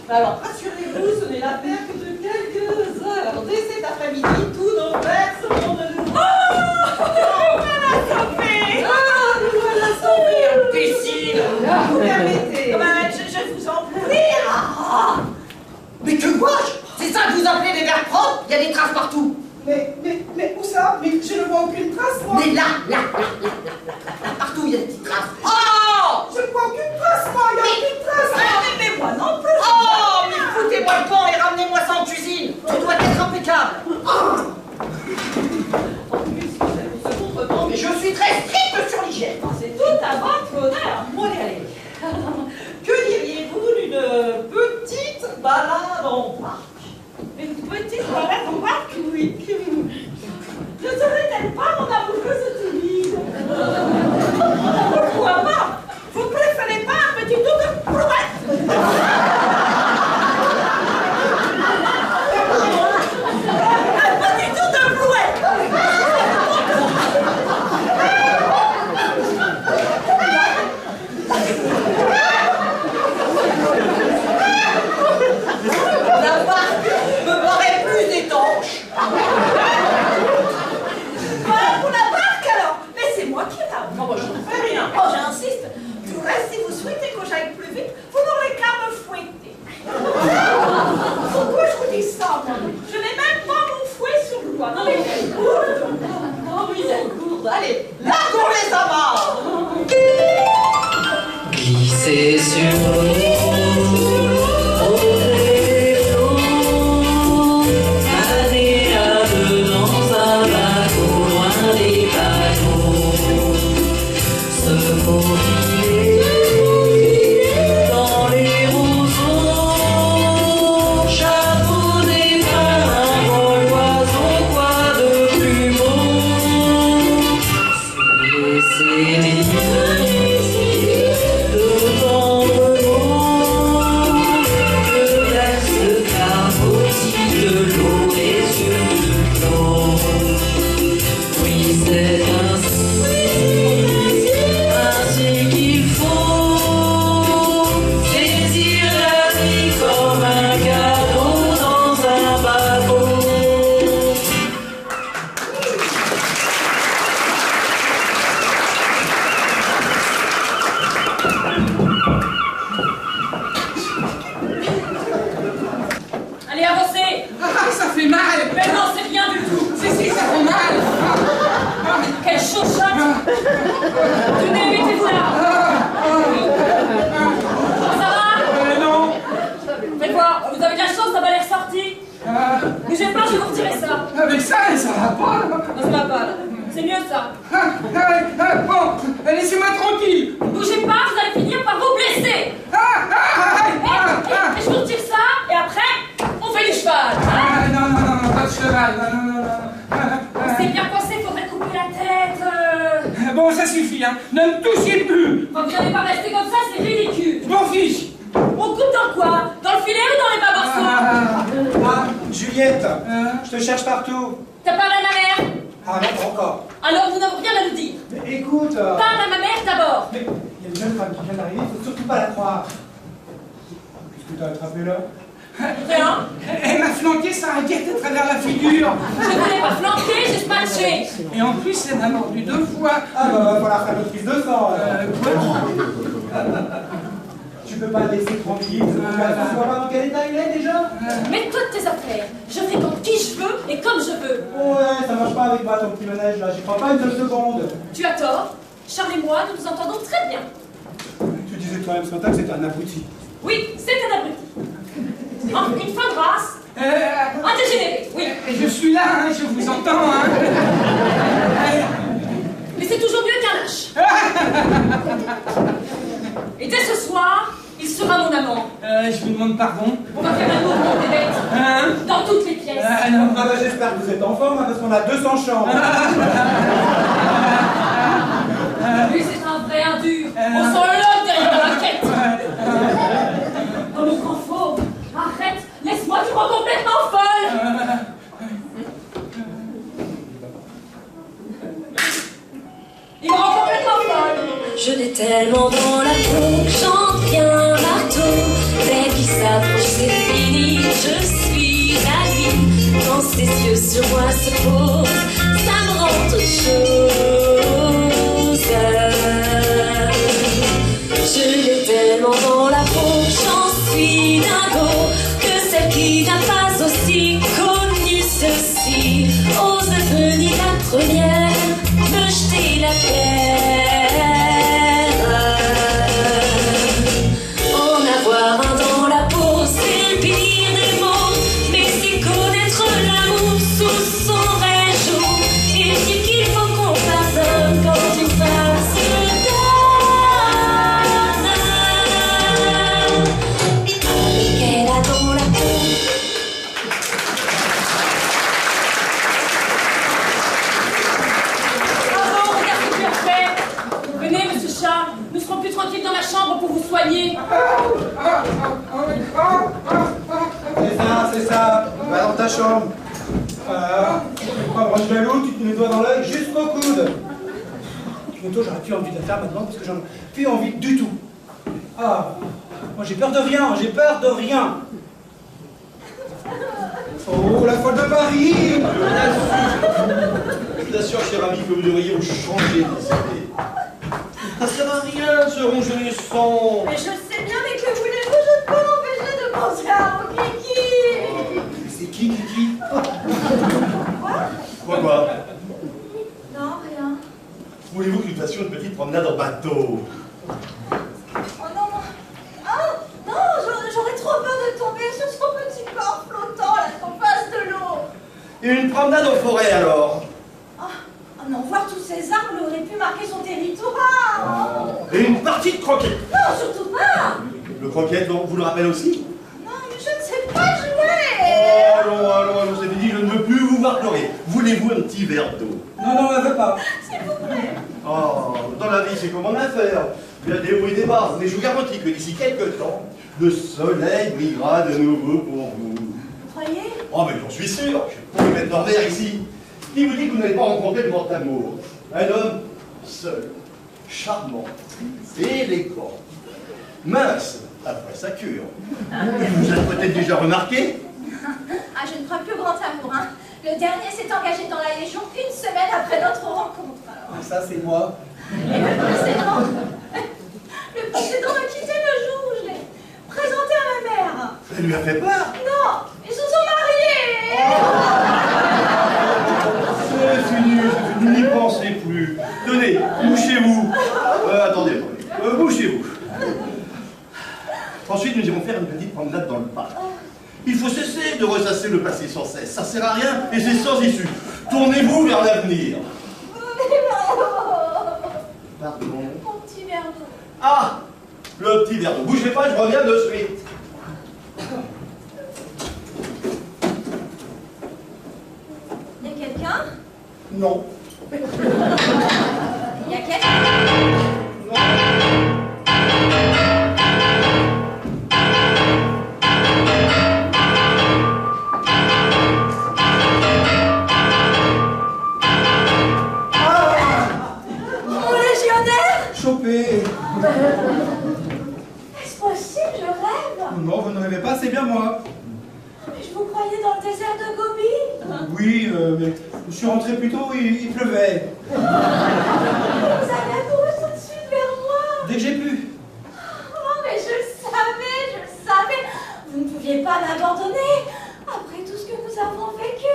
Alors, rassurez-vous, ce n'est l'affaire que de quelques heures. Dès cet après-midi, tous nos verres seront de nouveau. Oh, voilà sauvé. Ah, nous voilà sauvés, imbécile. Vous permettez. Eh ben, je vous en prie. Ah, mais que vois-je? C'est ça que vous appelez des verres propres? Il y a des traces partout. Mais où ça? Mais je ne vois aucune trace, moi. Mais là, partout il y a des petites traces. Oh! Je ne vois aucune trace, moi. Il n'y a aucune trace. Mais moi non plus. Oh, mais foutez-moi le camp et ramenez-moi ça en cuisine. Tout doit être impeccable. En plus, ce contretemps, mais je suis très stricte sur l'hygiène. C'est tout à votre honneur. Bon, allez. Que diriez-vous d'une petite balade en parc? Une petite balade au parc? Oui. Ne serait-elle pas mon amoureuse timide? Pourquoi pas? Vous préférez pas un petit tour de brouette? Un petit tour de brouette! La barque me paraît plus étanche. Pas lourde. Allez, largons les amarres. Glisser sur l'eau, oser l'eau, aller à deux dans un bateau, loin des bateaux, se faufiler dans les roseaux, chapeauté par un vol d'oiseau, quoi de plus beau, se laisser vivre. Bougez pas, je vais vous retirer ça. Avec ça va pas. Non, ça va pas, là. C'est mieux, ça. Bon, laissez-moi tranquille. Bougez pas, vous allez finir par vous blesser. Et je vous retire ça, et après, on fait du cheval. Non, pas de cheval. Non. C'est bien coincé, faudrait couper la tête. Bon, ça suffit, hein. Ne me touchez plus. Quand vous n'allez pas rester comme ça, c'est ridicule. Je m'en fiche. On coupe dans quoi? Dans le filet ou dans les bas morceaux? Ah, Juliette, je te cherche partout. T'as parlé à ma mère? Ah non, pas encore. Alors vous n'avez rien à nous dire. Mais écoute... Parle à ma mère d'abord. Mais il y a une jeune femme qui vient d'arriver, il faut surtout pas la croire. Qu'est-ce que t'as attrapé là? Rien. Elle m'a flanqué sa raquette à travers la figure. Je ne voulais pas flanquer, j'ai spatché. Et en plus, elle m'a mordu 2 fois. Ah bah va falloir faire une prise de sang. Quoi? Tu peux pas le laisser tranquille, tu vois pas dans quel état il est déjà? Mets-toi de tes affaires. Je fréquente qui je veux et comme je veux. Ouais, ça marche pas avec moi ton petit manège là, j'y crois pas une seule seconde. Tu as tort. Charles et moi, nous nous entendons très bien. Tu disais toi-même ce matin que c'était un abruti. Oui, c'est un abruti. Une fin de race. Un dégénéré, oui. Je suis là, hein, je vous entends. Hein. Mais c'est toujours mieux qu'un lâche. Et dès ce soir, il sera mon amant. Je vous demande pardon. On va faire un mouvement des bêtes. Hein? Dans toutes les pièces. Non. Ah bah j'espère que vous êtes en forme hein, parce qu'on a 200 chambres. Lui, c'est un vrai indur. On s'enlève derrière la raquette. Oh, le grand fauve. Arrête. Laisse-moi, tu me rends complètement folle. Il me rend complètement folle. Je l'ai tellement dans la peau que j'en tiens un marteau. Dès qu'il s'approche, c'est fini. Je suis la vie. Quand ses yeux sur moi se posent, ça me rend toute chose. Je l'ai tellement dans la peau que j'en suis dingo. Que celle qui n'a pas aussi connu ceci ose venir la première me jeter la pierre. En avoir un dans la peau, c'est le pire des mots. Mais c'est connaître l'amour sous son vrai jour. Et dire qu'il faut qu'on pardonne quand une femme se donne. Avec elle a dans la peau. Bravo, regarde ce que tu as fait. Venez, monsieur Charles. Nous serons plus tranquilles dans la chambre pour vous soigner. C'est ça. Va dans ta chambre. Tu prends un broche de l'eau, tu te mets les doigts dans l'œil jusqu'au coude. Plutôt, j'aurais plus envie de la faire maintenant parce que j'en ai plus envie du tout. Ah, moi j'ai peur de rien, j'ai peur de rien. Oh, la folle de Paris. Je vous assure, cher ami, que vous devriez vous changer d'idée. Ça sert à rien de se ronger les sangs. Mais je sais bien, mais que voulez-vous? Je ne peux m'empêcher de penser à mon Kiki. C'est qui? Quoi? Non, rien. Voulez-vous que nous fassions une petite promenade en bateau? Oh non, non. Ah, non, j'aurais trop peur de tomber sur son petit corps flottant là, en face de l'eau. Et une promenade en forêt alors? Oh non, voir tous ces arbres aurait pu marquer son territoire. Et une partie de croquet? Non, surtout pas. Le croquet, vous le rappelez aussi? Non, mais je ne sais pas jouer. Oh, allons, c'est dit, je ne veux plus vous voir pleurer. Voulez-vous un petit verre d'eau? Non, elle veut pas. S'il vous plaît. Oh, dans la vie, c'est comme en affaires. Il y a des hauts et des bas, mais je vous garantis que d'ici quelques temps, le soleil brillera de nouveau pour vous. Vous croyez? Oh, mais j'en suis sûr. Je peux mettre d'envers ici. Qui vous dit que vous n'avez pas rencontré le grand amour? Un homme seul, charmant, élégant, mince, après sa cure. Vous avez peut-être déjà remarqué? Ah, je ne crois plus au grand amour, hein. Le dernier s'est engagé dans la Légion une semaine après notre rencontre. Alors. Ça, c'est moi. Et le précédent m'a quitté le jour où je l'ai présenté à ma mère. Ça lui a fait peur? Non, ils se sont mariés. C'est fini, n'y pensez plus. Tenez, bouchez-vous. Attendez. Bouchez-vous. Ensuite, nous irons faire une petite promenade dans le parc. Il faut cesser de ressasser le passé sans cesse. Ça sert à rien et c'est sans issue. Tournez-vous vers l'avenir. Pardon. Mon petit verre d'eau. Ah, le petit verre d'eau. Bougez pas, je reviens de suite. Il y a quelqu'un? Non. Il y a quelqu'un? Chopé. Est-ce possible? Je rêve. Non, vous ne rêvez pas, c'est bien moi. Mais je vous croyais dans le désert de Gobi. Oui, mais je suis rentré plus tôt, il pleuvait. Vous avez couru tout de suite vers moi. Dès que j'ai pu. Oh, mais je le savais. Vous ne pouviez pas m'abandonner. Après tout ce que nous avons vécu,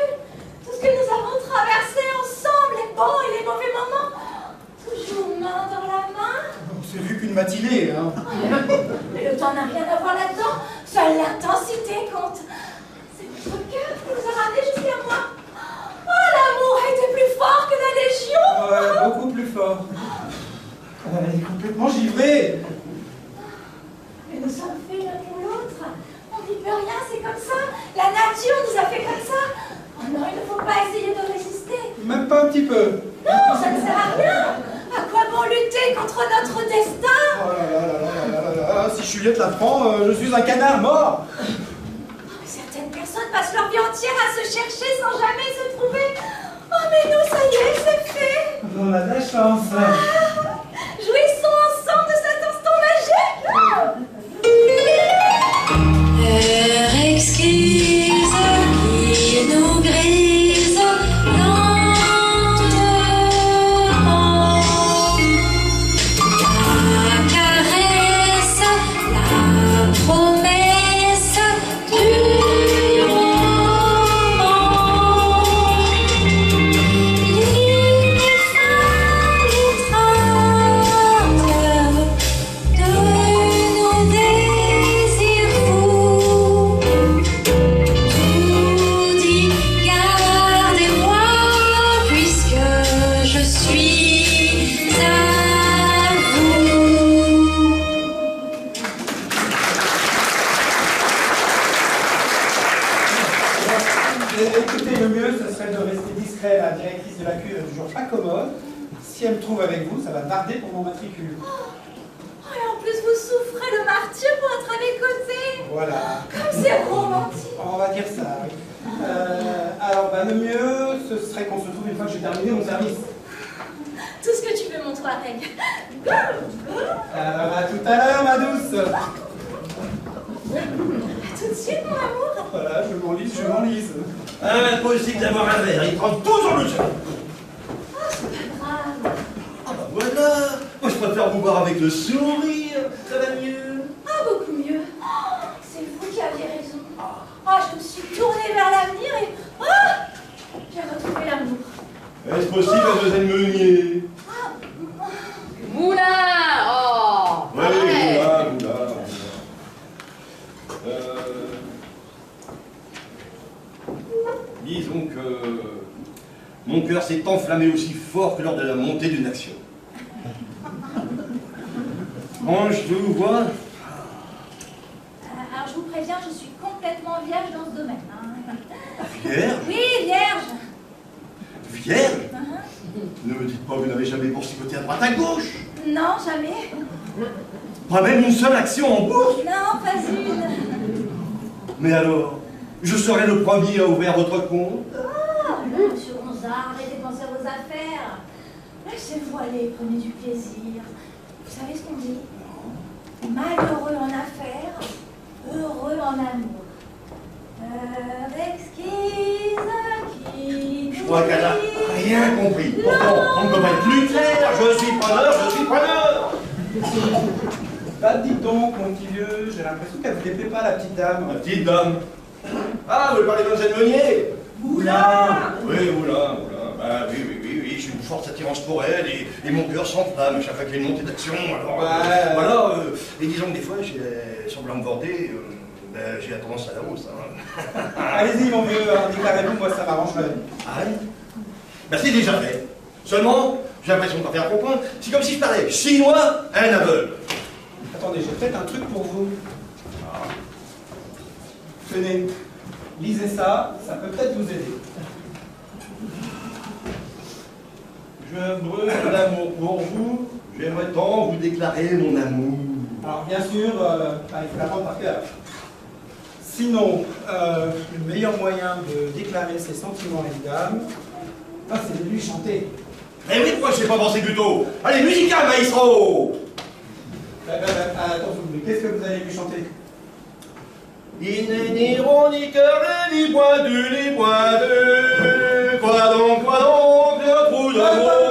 tout ce que nous avons traversé ensemble, les bons et les mauvais moments. Toujours main dans la main. On s'est vu qu'une matinée, hein. Mais le temps n'a rien à voir là-dedans. Seule l'intensité compte. C'est votre cœur qui nous a ramenés jusqu'à moi. Oh, l'amour a été plus fort que la Légion. Ouais, beaucoup plus fort. Elle est complètement givrée. Mais nous sommes faits l'un pour l'autre. On n'y peut rien, c'est comme ça. La nature nous a fait comme ça. Oh non, il ne faut pas essayer de résister. Même pas un petit peu. Non, ça ne sert à rien. À quoi bon lutter contre notre destin? Oh là, si Juliette l'apprend, je suis un canard mort. Oh, mais certaines personnes passent leur vie entière à se chercher sans jamais se trouver. Oh, mais nous, ça y est, c'est fait. On a de la chance. Jouissons ensemble de cet instant magique. Heure exquise qui nous grise lentement. La caresse, la promesse du roman. L'ineffable étreinte de nos désirs fous. Tout dit, gardez-moi puisque je suis à vous. Écoutez, le mieux, ce serait de rester discret. La directrice de la cure est toujours pas commode. Si elle me trouve avec vous, ça va tarder pour mon matricule. Oh, et en plus, vous souffrez le martyre pour être à mes côtés. Voilà. Comme c'est romantique. On va dire ça, oui. Alors, le mieux, ce serait qu'on se trouve une fois que j'ai terminé mon service. Tout ce que tu veux, mon Touareg. Alors, à tout à l'heure, ma douce. Tout de suite, mon amour. Voilà, je m'enlise. Impossible d'avoir un verre, il prend tout sur le sol. Brave. Ah bah voilà. Moi je préfère vous voir avec le sourire, ça va mieux. Ah, beaucoup mieux. Oh, c'est vous qui aviez raison. Oh, je me suis tournée vers l'avenir et... Oh, j'ai retrouvé l'amour. Est-ce possible, mademoiselle Meunier? Ah, cœur s'est enflammé aussi fort que lors de la montée d'une action. Ange, je vous vois. Alors je vous préviens, je suis complètement vierge dans ce domaine. Hein. Vierge? Oui, vierge. Vierge? Ne me dites pas que vous n'avez jamais boursicoté à droite à gauche. Non, jamais. Pas même une seule action en bourse? Non, pas une. Mais alors, je serai le premier à ouvrir votre compte? Oh, monsieur Gonzard, arrêtez de penser à vos affaires. Laissez-vous aller, prenez du plaisir. Vous savez ce qu'on dit? Malheureux en affaires, heureux en amour. Exquise qui Je crois qu'elle n'a rien compris. Pourtant, on ne peut pas être plus clair. Je suis preneur, je suis preneur. Bah, dites donc, mon petit vieux, j'ai l'impression qu'elle ne vous déplaît pas, la petite dame. La petite dame. Ah, vous parlez de Mademoiselle Meunier? Moulin. Oui, Moulin. Bah, oui, j'ai une forte attirance pour elle et mon cœur s'enflamme à chaque fois qu'il y a une montée d'action. Alors, voilà, et disons que des fois, semblant me border, j'ai la tendance à la hausse. Hein. Allez-y, mon vieux, déclarez-vous, moi ça m'arrangerait. Ah oui? Ben, c'est déjà fait. Seulement, j'ai l'impression de pas faire comprendre. C'est comme si je parlais chinois à un aveugle. Attendez, j'ai peut-être un truc pour vous. Tenez, lisez ça, ça peut peut-être vous aider. Je brûle d'amour pour vous, j'aimerais tant vous déclarer mon amour. Alors bien sûr, il faut l'apprendre par cœur. Sinon, le meilleur moyen de déclarer ses sentiments à une dame, c'est de lui chanter. Eh oui, pourquoi je sais pas penser plus tôt? Allez, musical, maestro! Attention, mais qu'est-ce que vous allez lui chanter? Il n'est ni rond, ni cœur, ni pointu, ni pointu. Quoi donc, le trou d'amour?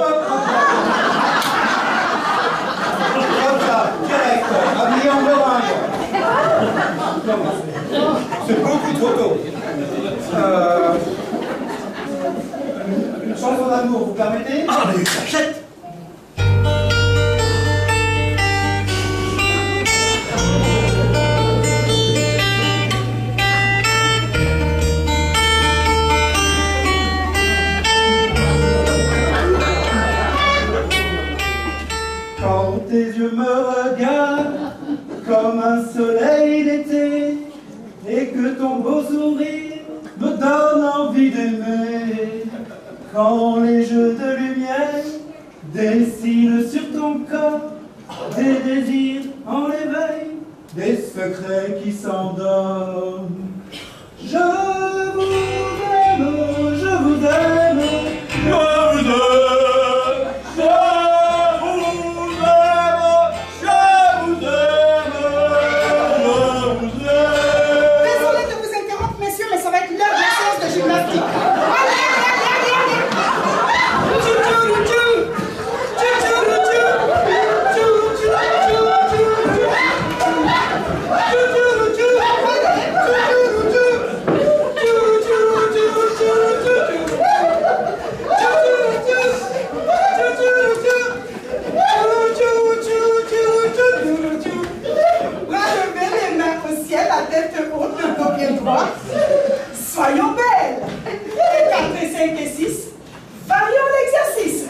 Comme ça, direct, habillé en meringue. C'est beaucoup trop tôt. Une chanson d'amour, vous permettez? Ah, mais j'achète! Quand tes yeux me regardent comme un soleil d'été et que ton beau sourire me donne envie d'aimer, quand les jeux de lumière dessinent sur ton corps des désirs en éveil, des secrets qui s'endorment. Je vous aime, je vous aime, Je vous aime! Désolé de vous interrompre, messieurs, mais ça va être l'heure de la séance de gymnastique. Relevez les mains au ciel, la tête haute, le dos bien droit. Soyons belles. Écartez 5 et 6. Varions l'exercice.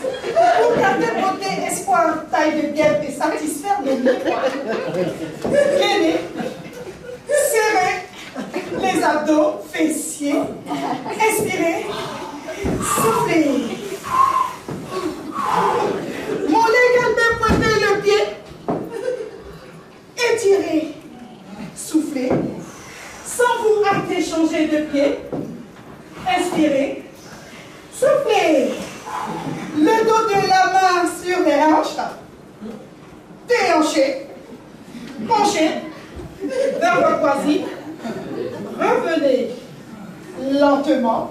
Pour garder beauté, espoir, taille de guêpe et satisfaire nos miroirs. Gainez. Serrez les abdos, fessiers. Inspirez. Soufflez. Mon légal pointez le pied. Étirez. Soufflez. Sans vous hâter, changez de pied. Inspirez. Soufflez. Le dos de la main sur les hanches. Déhanchez. Penchez. Vers votre voisine. Revenez lentement.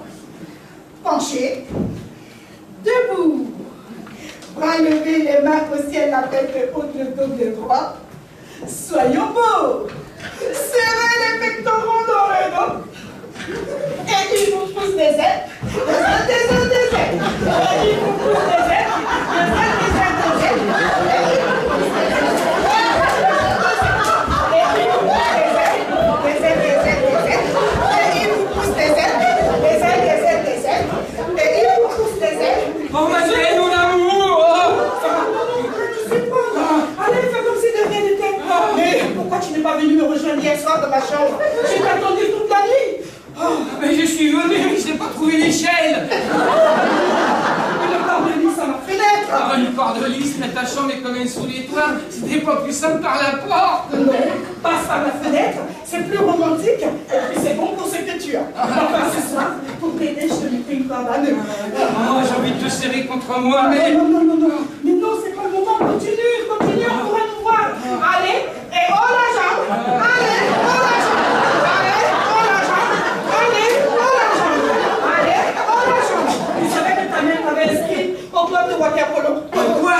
Penchez. Debout. Bras levés, les mains au ciel, la tête haute, le dos bien droit. Soyons beaux. Serrez les pectoraux dans le dos. Et il vous pousse des ailes. Des ailes, des ailes, des ailes. Et il vous pousse des ailes. Des ailes, des ailes, des ailes. Et il vous pousse des ailes. Et il vous pousse des ailes. Des ailes, des ailes, des ailes. Et il vous pousse des ailes. Des ailes, des ailes, des ailes. Et il vous pousse des ailes. pourquoi tu n'es pas venu me rejoindre hier soir dans ma chambre? J'ai attendu toute la nuit. Mais je suis venu, mais je n'ai pas trouvé l'échelle. Une corde-lisse à ma fenêtre. Ah, une corde-lisse, mais ta chambre est quand même sous les toits. C'était pas plus simple par la porte. Non, passe par la fenêtre, c'est plus romantique, et puis c'est bon pour ce que tu as. Enfin, ce soir, pour t'aider, je te mettrai une corde à nœud. Oh, j'ai envie de te serrer contre moi, mais... Non, mais non, c'est pas le moment, continue, on pourra nous voir. Allez, et oh la jambe, allez, oh la jambe, allez, oh la jambe, allez, oh la jambe, allez, oh la jambe. Tu savais que ta mère t'avait inscrit au club de water polo. Quoi?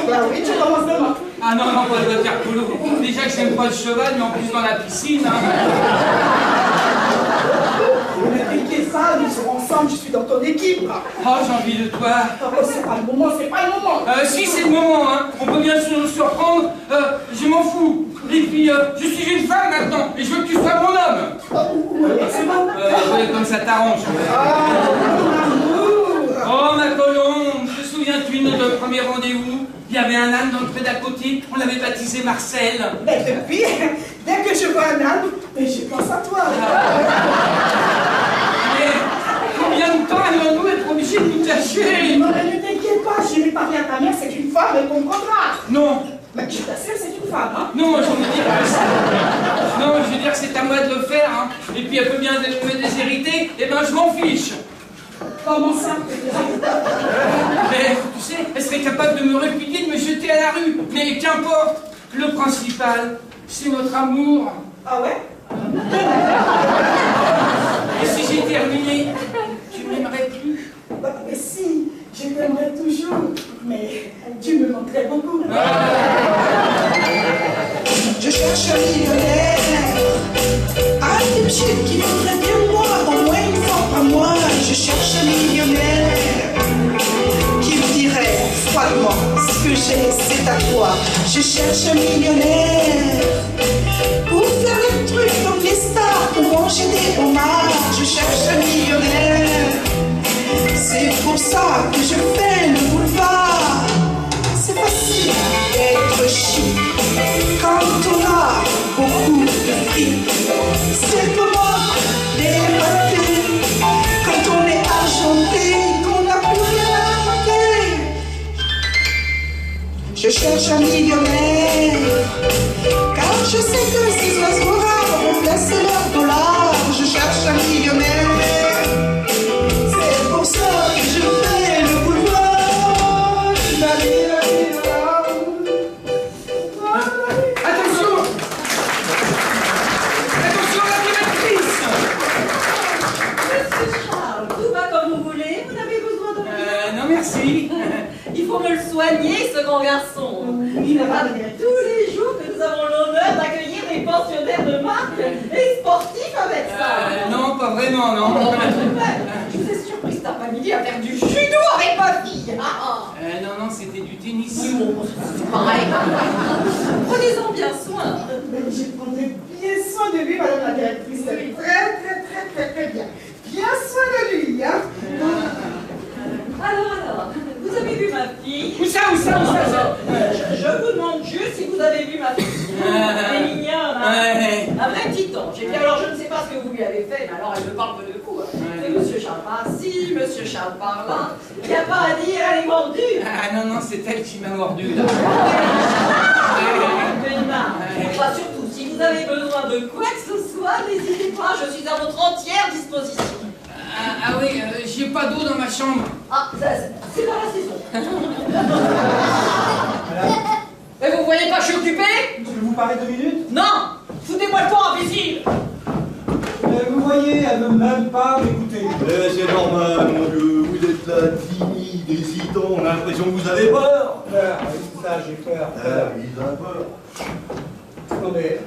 Bah oui, tu commences demain. Ah non, pas de water polo. Déjà que j'aime pas le cheval, mais en plus dans la piscine. Hein. Mais t'inquiète ça, nous serons ensemble, je suis dans ton équipe. Oh, j'ai envie de toi. Oh, c'est pas le moment, c'est pas le moment. Si, c'est le moment, hein. On peut bien sûr nous surprendre. Je m'en fous. Et puis, je suis une femme maintenant, et je veux que tu sois mon homme. C'est bon. Ouais, comme ça t'arrange. Oh, ma colombe, te souviens-tu de notre premier rendez-vous? Il y avait un âne dans le pré d'à côté, on l'avait baptisé Marcel. Mais depuis, dès que je vois un âne, je pense à toi. Mais combien de temps allons-nous être obligés de nous cacher? Non, mais ne t'inquiète pas, j'ai parlé à ta mère, c'est une femme, elle comprendra. Non. Mais je t'assure, c'est une femme, hein. Non, je veux dire que c'est... Non, je veux dire que c'est à moi de le faire, hein. Et puis elle peut bien me déshériter, et ben je m'en fiche. Comment ça? Mais tu sais, elle serait capable de me répudier, de me jeter à la rue. Mais qu'importe, le principal, c'est notre amour. Ah ouais? Et si j'ai terminé, tu m'aimerais plus? Mais si, je t'aimerais toujours, mais tu me manquerais beaucoup. Je cherche un millionnaire, un type shit qui voudrait bien moi, au moins une fois par mois. Je cherche un millionnaire qui me dirait froidement ce que j'ai, c'est à toi. Je cherche un millionnaire pour faire des trucs comme les stars, pour manger des homards. Je cherche un millionnaire, c'est pour ça que je fais le boulevard. C'est facile d'être chic quand on a beaucoup de fric. C'est comment les rater quand on est argenté, qu'on n'a plus rien à rater. Je cherche un millionnaire, car je sais que ces oiseaux rares vont placer leurs dollars. Je cherche un millionnaire, c'est pour ça que je fais le boulevard. Attention! Attention, la directrice! Monsieur Charles, tout va comme vous voulez, vous n'avez besoin de rien. Non, merci. Il faut me le soigner, ce grand garçon. Il va tous les jours que nous avons l'honneur d'accueillir des pensionnaires de marque et sportifs avec ça. Non, pas vraiment, non. Je vous ai surpris, cet après-midi, à faire du judo avec ma fille. Non, c'était du tennis. C'est pareil. Prenez-en bien soin. Je prendrai bien soin de lui, madame la directrice. Très bien. Bien soin de lui, hein. Alors, vous avez vu ma fille? Où ça? Je vous demande juste si vous avez vu ma fille. Elle est mignonne, hein? Ouais. Un vrai petit ange. Et puis alors, je ne sais pas ce que vous lui avez fait, mais alors elle me parle peu de coups. C'est monsieur Charles par ci, monsieur Charles par là. Il n'y a pas à dire, elle est mordue. Ah non, c'est elle qui m'a mordu, là. Enfin, surtout, si vous avez besoin de quoi que ce soit, n'hésitez pas, je suis à votre entière disposition. Ah oui, j'ai pas d'eau dans ma chambre. Ah, c'est pas la saison. Mais vous voyez pas, je suis occupé? Je vais vous parler 2 minutes. Non! Foutez-moi le temps, imbécile! Mais vous voyez, elle ne veut même pas m'écouter. C'est normal, mon Dieu, vous êtes là, timide, hésitant, on a l'impression que vous avez peur. Peur, oui, c'est ça, j'ai peur. Oui, il a peur. Non mais,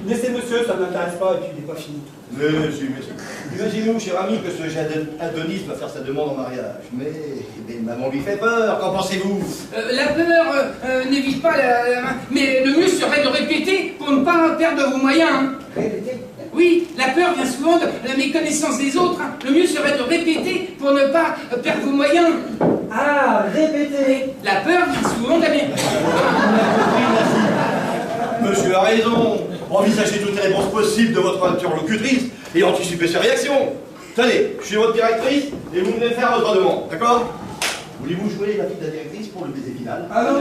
laissez monsieur, ça ne m'intéresse pas et puis il n'est pas fini. Monsieur. Imaginez-vous, cher ami, que ce jeune Adonis va faire sa demande en mariage. Mais maman lui fait peur, qu'en pensez-vous? La peur n'évite pas mais le mieux serait de répéter pour ne pas perdre vos moyens. Hein. Répétez. Oui, la peur vient souvent de la méconnaissance des autres. Hein. Le mieux serait de répéter pour ne pas perdre vos moyens. Ah, répétez. La peur vient souvent de la Monsieur a raison. envisagez toutes les réponses possibles de votre interlocutrice et anticipez ses réactions. Tenez, je suis votre directrice et vous venez faire votre demande, d'accord? Voulez-vous jouer la fille de la directrice pour le baiser final? Ah non.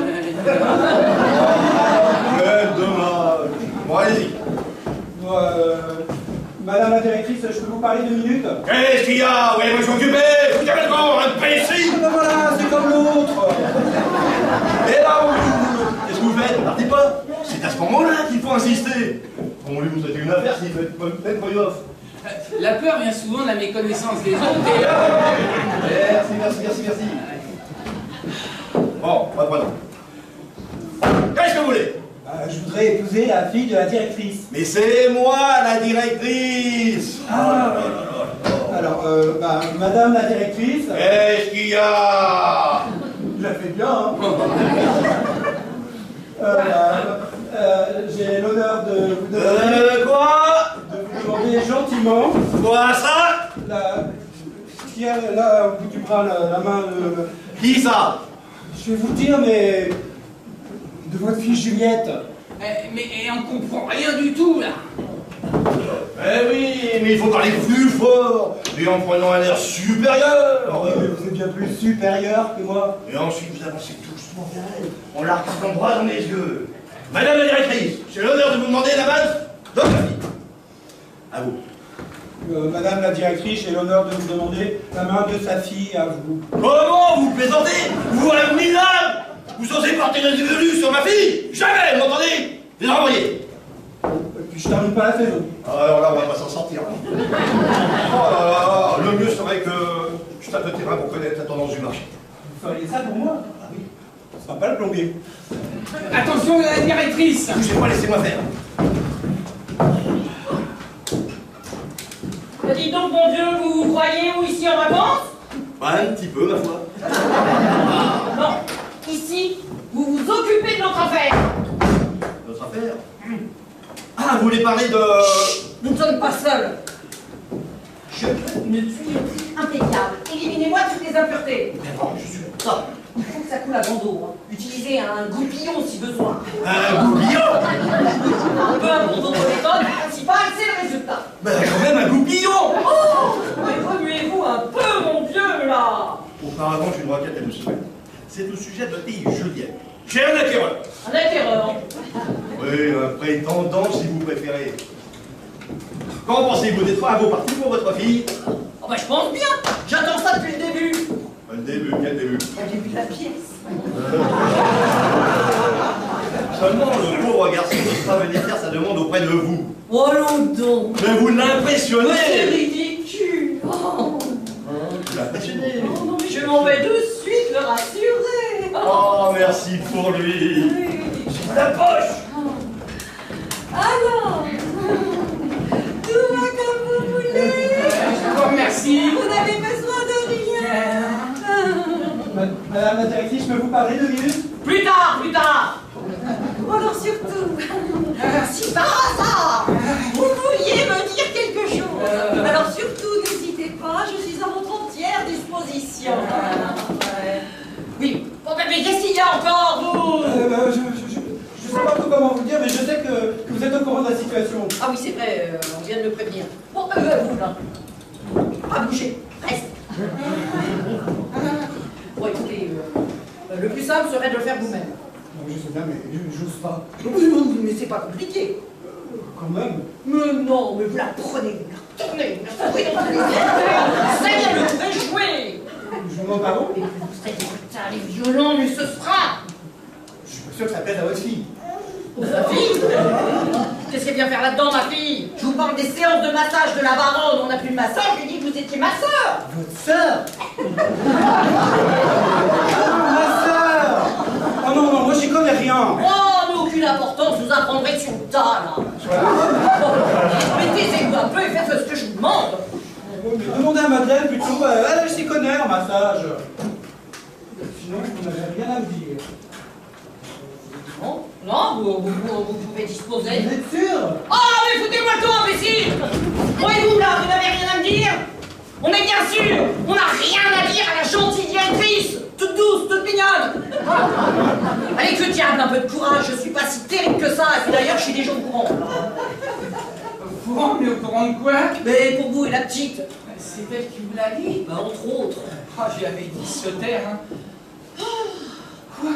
Quel dommage. Bon, allez-y. Madame la directrice, je peux vous parler 2 minutes? Qu'est-ce qu'il y a? Oui, moi je suis occupé. Foutez le camp, imbécile. Ah ben voilà, c'est comme l'autre. Et là, qu'est-ce que vous faites? Ne partez pas. C'est à ce moment-là qu'il faut insister. Comment voulez-vous traiter une affaire s'il fait même pas une offre? La peur vient souvent de la méconnaissance des autres et... Merci. Bon, reprenons. Qu'est-ce que vous voulez? Je voudrais épouser la fille de la directrice. Mais c'est moi la directrice. Ah. Alors, madame la directrice... Qu'est-ce qu'il y a? Je la fais bien, hein. J'ai l'honneur de vous demander... Quoi? De vous demander gentiment... Quoi ça? Qui a là, au bout du bras, la main de... Qui ça? Je vais vous le dire, mais... de votre fille Juliette. Mais on comprend rien du tout, là. Eh oui, mais il faut parler plus fort et en prenant un air supérieur. Oui, mais vous êtes bien plus supérieur que moi. Et ensuite, vous avancez doucement vers elle, en la regardant droit dans les yeux. Madame la directrice, j'ai l'honneur de vous demander la main de votre fille. À vous. Madame la directrice, j'ai l'honneur de vous demander la main de sa fille à vous. Comment vous plaisantez? Vous voilà minable. Vous osez porter des dévenus sur ma fille? Jamais, vous m'entendez? Les renvoyez. Et puis je termine pas la saison. Alors là, on va pas s'en sortir. Oh là là, le mieux serait que je tape le terrain pour connaître la tendance du marché. Vous feriez ça pour moi? Ah oui. Ce sera pas le plombier. Attention, la directrice. Bougez pas, laissez-moi faire. Dites donc, mon Dieu, vous croyez où ici en vacances? Un petit peu, ma foi. Non, ici, vous vous occupez de notre affaire. Notre affaire? Ah, vous voulez parler de... Nous ne sommes pas seuls. Je veux une tuyauterie impeccable. Éliminez-moi toutes les impuretés. D'accord, je suis là. Ça. Il faut que ça coule à bon dos. Hein. Utilisez un goupillon si besoin. Un goupillon? Peu importe votre méthode, le principal, c'est le résultat. Ben, quand même un goupillon! Oh, mais remuez-vous un peu, mon Dieu, là. Auparavant, j'ai une requête à vous soumettre. C'est au sujet de votre fille Juliette. J'ai un acquéreur. Un acquéreur. Oui, un prétendant, si vous préférez. Qu'en pensez-vous des travaux partis pour votre fille? Oh, bah, je pense bien. J'attends ça depuis le début. Le début, quel début? Le début de la pièce. Seulement, le pauvre garçon ne sera venir faire sa demande auprès de vous. Oh, donc. Mais vous l'impressionnez! C'est ridicule. Oh. Vous l'impressionnez! Oh, non, mais je m'en vais de suite le rassurer. Oh, merci pour lui! J'ai la poche! Alors, tout va comme vous voulez. Je vous remercie. Vous n'avez besoin de rien. Madame la directrice, je peux vous parler 2 minutes? Plus tard, plus tard. Alors surtout, si par hasard, vous vouliez me dire quelque chose, alors surtout n'hésitez pas, je suis à votre entière disposition. Oui, bon, mais qu'est-ce qu'il y a encore, vous? Je sais pas trop comment vous le dire, mais je sais que vous êtes au courant de la situation. Ah oui, c'est vrai, on vient de me prévenir. Bon, vous là, pas bouger, reste. Bon, écoutez, le plus simple serait de le faire vous-même. Je sais bien, mais j'ose pas. Mais c'est pas compliqué. Quand même. Mais non, mais vous la prenez, vous la tournez, vous la tournez dans tous les airs. Ça y est, le vrai jouet. Je vous demande pardon? Et vous serez brutal et violent, mais ce sera. Je suis pas sûr que ça plaise à votre fille. Ma fille? Qu'est-ce qu'elle vient faire là-dedans, ma fille? Je vous parle des séances de massage de la baronne. On n'a plus de massage, je lui ai dit que vous étiez ma sœur. Votre sœur? Ma sœur? Oh non, moi j'y connais rien. Oh, mais aucune importance, vous apprendrez sur le tas, là. Mais taisez-vous un peu et faites ce que je vous demande. Demandez à Madeleine plutôt, elle s'y connaît en massage. Sinon, vous n'avez rien à me dire. Non, vous pouvez disposer. Vous êtes sûr? Oh, mais foutez-moi le camp, imbécile. Moi et vous, là, vous n'avez rien à me dire? On est bien sûr, on n'a rien à dire à la gentille directrice, toute douce, toute mignonne. Allez, que diable, un peu de courage, je suis pas si terrible que ça, et puis d'ailleurs, je suis déjà au courant. grande quoi? Mais pour vous et la petite. C'est elle qui vous l'a dit? Bah, entre autres. Ah, j'avais dit se taire, hein. Quoi?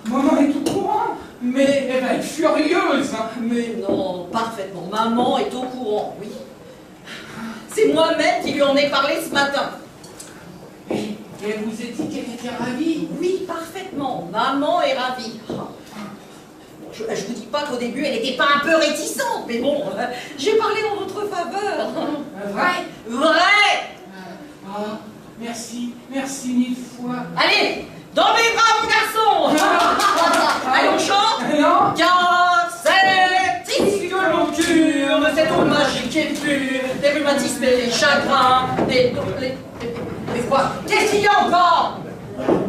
Maman est au courant? Mais elle va être furieuse, hein. Mais non, parfaitement. Maman est au courant, oui. C'est moi-même qui lui en ai parlé ce matin. Et elle vous a dit qu'elle était ravie? Oui, parfaitement. Maman est ravie. Je vous dis pas qu'au début, elle n'était pas un peu réticente, mais bon, j'ai parlé en votre faveur. Vrai? Vrai! Ah, merci, merci mille fois. Allez, dans mes bras, mon garçon! Allez, on chante? Non? Car c'est ici que l'on cure de cette eau magique et pure, des rhumatismes et des chagrins, mais quoi? Qu'est-ce qu'il y a encore?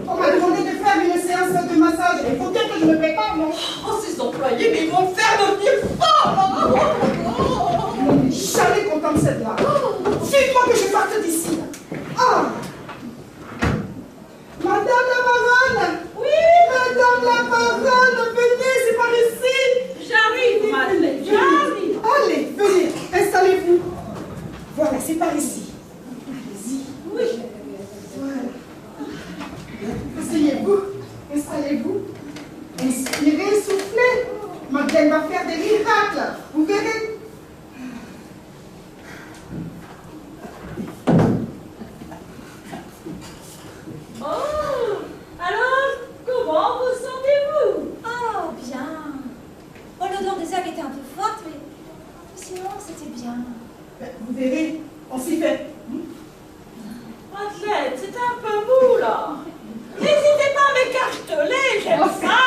On m'a demandé de faire une séance de massage. Il faut bien que je me prépare, non? Oh, ces employés, mais ils vont me faire devenir folle! Je ne suis jamais content de cette là. Dites-moi que je parte d'ici. Ah! Madame la baronne! Oui? Madame la baronne, venez, c'est par ici! J'arrive, madeleine, j'arrive. Allez, venez, installez-vous. Voilà, c'est par ici. Allez-y. Oui. Voilà. Asseyez-vous, installez-vous. Inspirez, soufflez. Madeleine va faire des miracles. Vous verrez. Oh, alors, comment vous sentez-vous? Oh, bien. Oh, l'odeur des algues était un peu forte, mais sinon, c'était bien. Vous verrez, on s'y fait. Madeleine, c'est un peu mou, là. N'hésitez pas à m'écarteler, j'aime ça.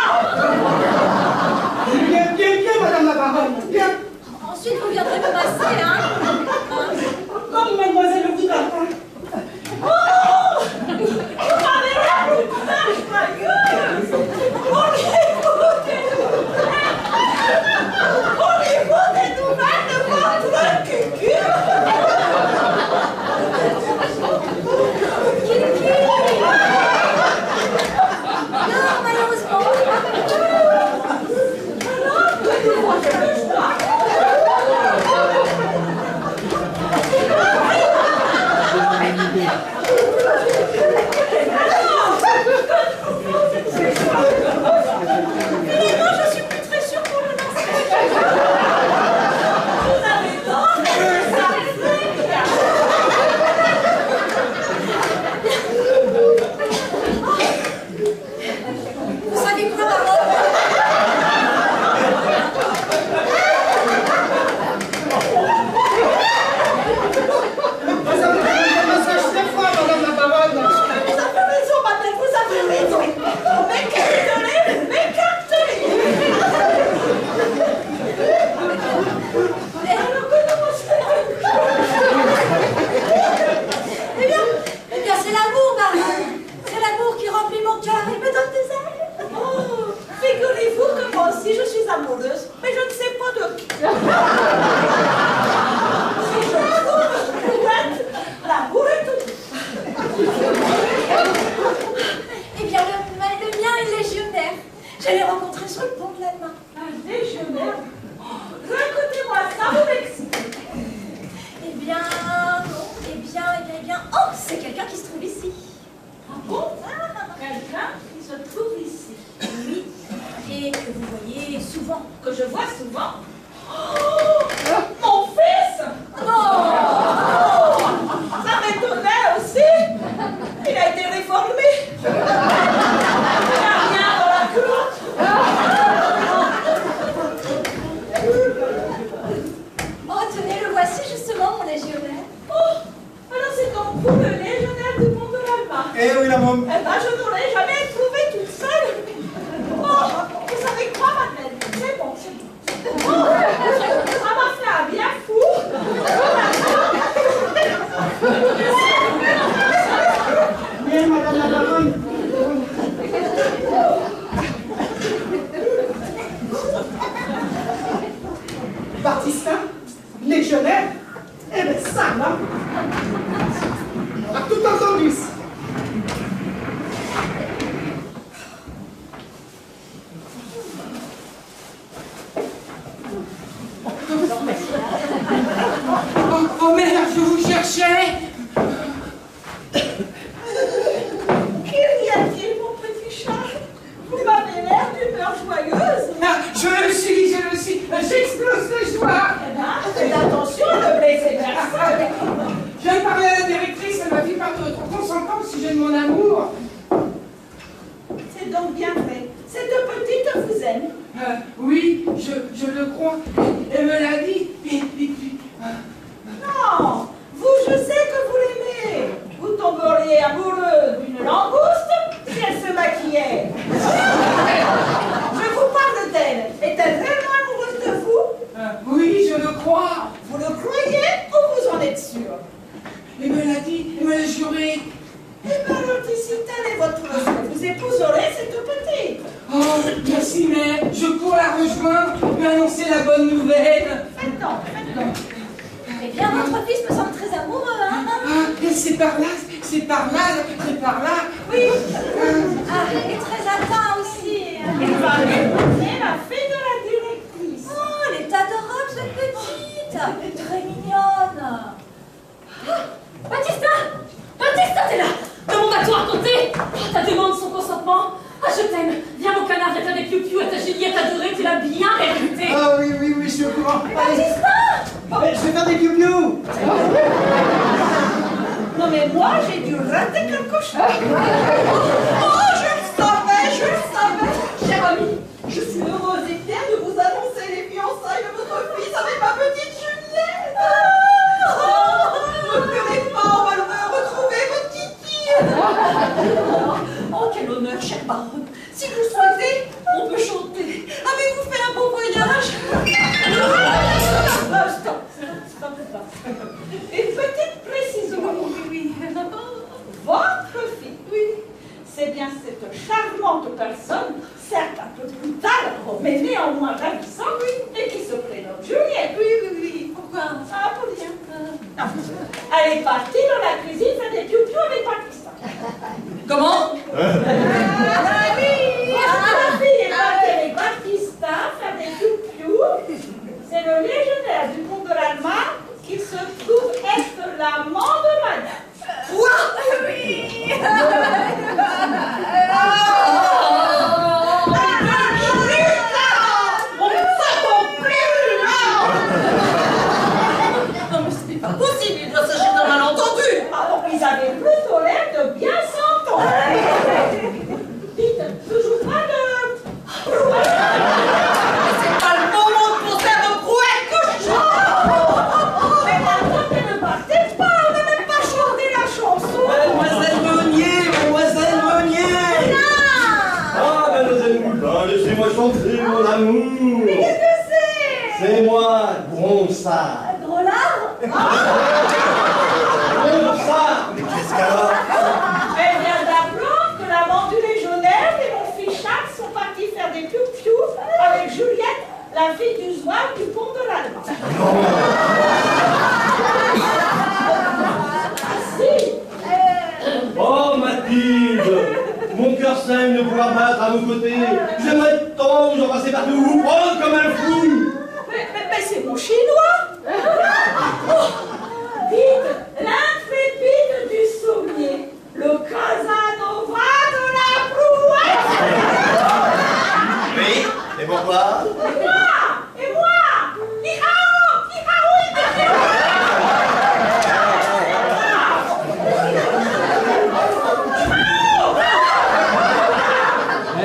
Bien, bien, bien, madame la baronne. Bien. Ensuite, vous viendrez me masser, hein? Comme mademoiselle vous attend. Oh, vous m'avez l'air d'une vache joyeuse. Au niveau des nouvelles de votre cucu. Non, malheureusement. Finalement, je suis plus très sûre pour le lancer. Vous avez tort, mais ça fait bien. Vous savez quoi, baronne? Vous avez fait un massage très fort, madame la baronne. Vous avez raison, Madeleine, vous avez raison. M'écartelez, m'écartelez. Alors que nous Eh bien, c'est l'amour, baronne. C'est l'amour qui remplit mon cœur et me donne des ailes. Oh, figurez-vous que moi aussi je suis amoureuse, mais je ne sais pas de qui. Si je trouve l'amour est tout. Eh bien, le mien est légionnaire. Je l'ai rencontré sur le pont de l'Allemagne. Un légionnaire. Écoutez-moi ça, vous m'excitez. Eh bien, non. Eh bien. Oh, c'est quelqu'un qui se trouve ici. Ah bon? Quelqu'un qui se trouve ici. Oui. Et que vous voyez souvent. Que je vois souvent. Oh, mon fils! Oh! Ça m'étonnait aussi. Il a été réformé. Il n'y a rien dans la culotte. Oh, tenez, le voici justement, mon légionnaire. Oh, alors c'est donc vous le légionnaire du pont de l'Allemagne. Eh oui, la môme. Eh ben, je n'aurais jamais trouvé toute seule. Oh, vous savez quoi, Madeleine? C'est bon, c'est bon. Oh, Mère, je vous cherchais. Qu'y a-t-il, mon petit chat? Vous m'avez l'air d'humeur joyeuse. Ah, je le suis. J'explose de joie. Eh bien, faites attention, ne blessez personne. Je viens de parler à la directrice, elle m'a fait part de votre consentement au sujet de mon amour. C'est donc bien fait. Cette petite vous aime. Oui, je le crois. Elle me l'a dit. Et puis... Non, vous, je sais que vous l'aimez. Vous tomberiez amoureux d'une langouste si elle se maquillait. Je vous parle d'elle. Est-elle vraiment amoureuse de vous? Oui, je le crois. Vous le croyez ou vous en êtes sûr? Elle me l'a dit, elle me l'a juré. Eh bien, alors, d'ici tel est votre souhait. Vous épouserez cette petite. Oh, merci mère, je cours la rejoindre, lui annoncer la bonne nouvelle. Faites donc. Eh bien, votre fils me semble très amoureux, hein? Ah, c'est par là. Oui. Ah, il est très atteint aussi. Il va épouser la fille de la directrice. Oh, elle est adorable, cette petite. Très mignonne. Baptista, t'es là. Demande à toi, raconter. Ta demande son consentement. Ah, je t'aime. Viens, mon canard, viens faire des piou-piou à ta Juliette adorée, tu l'as bien mérité. Ah oui, je suis au courant. Baptista! Je vais faire des piou-piou. Non mais moi, j'ai dû rater quelque chose. Oh, je le savais. Cher ami, je suis heureuse et fière de vous annoncer les fiançailles de votre fils avec ma petite Juliette. Ne pleurez pas, on va le retrouver, votre Kiki. Oh, quel honneur, chère baronne. Si vous le souhaitez, on peut chanter. Avez-vous fait un bon voyage? Stop. Une petite précision. Oui. Votre fille, c'est bien cette charmante personne, certes un peu brutale, mais néanmoins ravissante, et qui se prénomme Juliette. Oui. Pourquoi? Ah, pour rien. Non. Elle est partie dans la cuisine faire des piou-piou avec Baptista. Comment? La fille est partie avec Baptista faire des piou-piou. C'est le légionnaire du comte de l'Allemagne qui se trouve être l'amant de madame. Quoi? Oui. Non, mais ce n'est pas possible, il doit s'agir d'un malentendu. Ah bon, ils avaient plutôt l'air de bien s'entendre. Dites, toujours pas de... C'est pas le moment de penser à vos prouettes, cochon. Mais maintenant, ne partez pas, on n'a même pas chanté la chanson. Mademoiselle Meunier. Ah, mademoiselle Moulin, laissez-moi chanter mon amour. Mais qu'est-ce que c'est? C'est moi, Bronsard. Drôlard? Bronsard. Mais qu'est-ce qu'elle a? Elle vient d'apprendre que l'amant du légionnaire et mon fils Charles sont partis faire des piou-piou avec Juliette, la fille du zouave du pont de l'Allemagne. Ah si. Oh, Mathilde, mon cœur saigne de pouvoir battre à vos côtés. J'aimerais tant vous embrasser partout, vous prendre comme un fou. Mais c'est mon chinois. Oh, dites, l'intrépide du sommier, le Casanova de la brouette. Oui, et pourquoi? Et moi Ni-hao,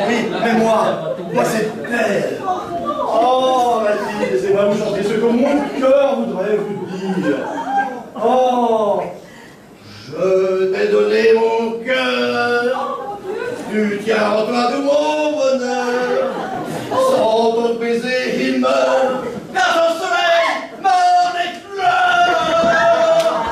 Oui, mais moi c'est belle. Oh, Mathilde, laissez-moi vous chanter ce que mon cœur voudrait vous dire. Oh, je t'ai donné mon cœur. Tu tiens en toi tout mon bonheur. Sans ton baiser, il meurt. Car ton soleil m'en effleure.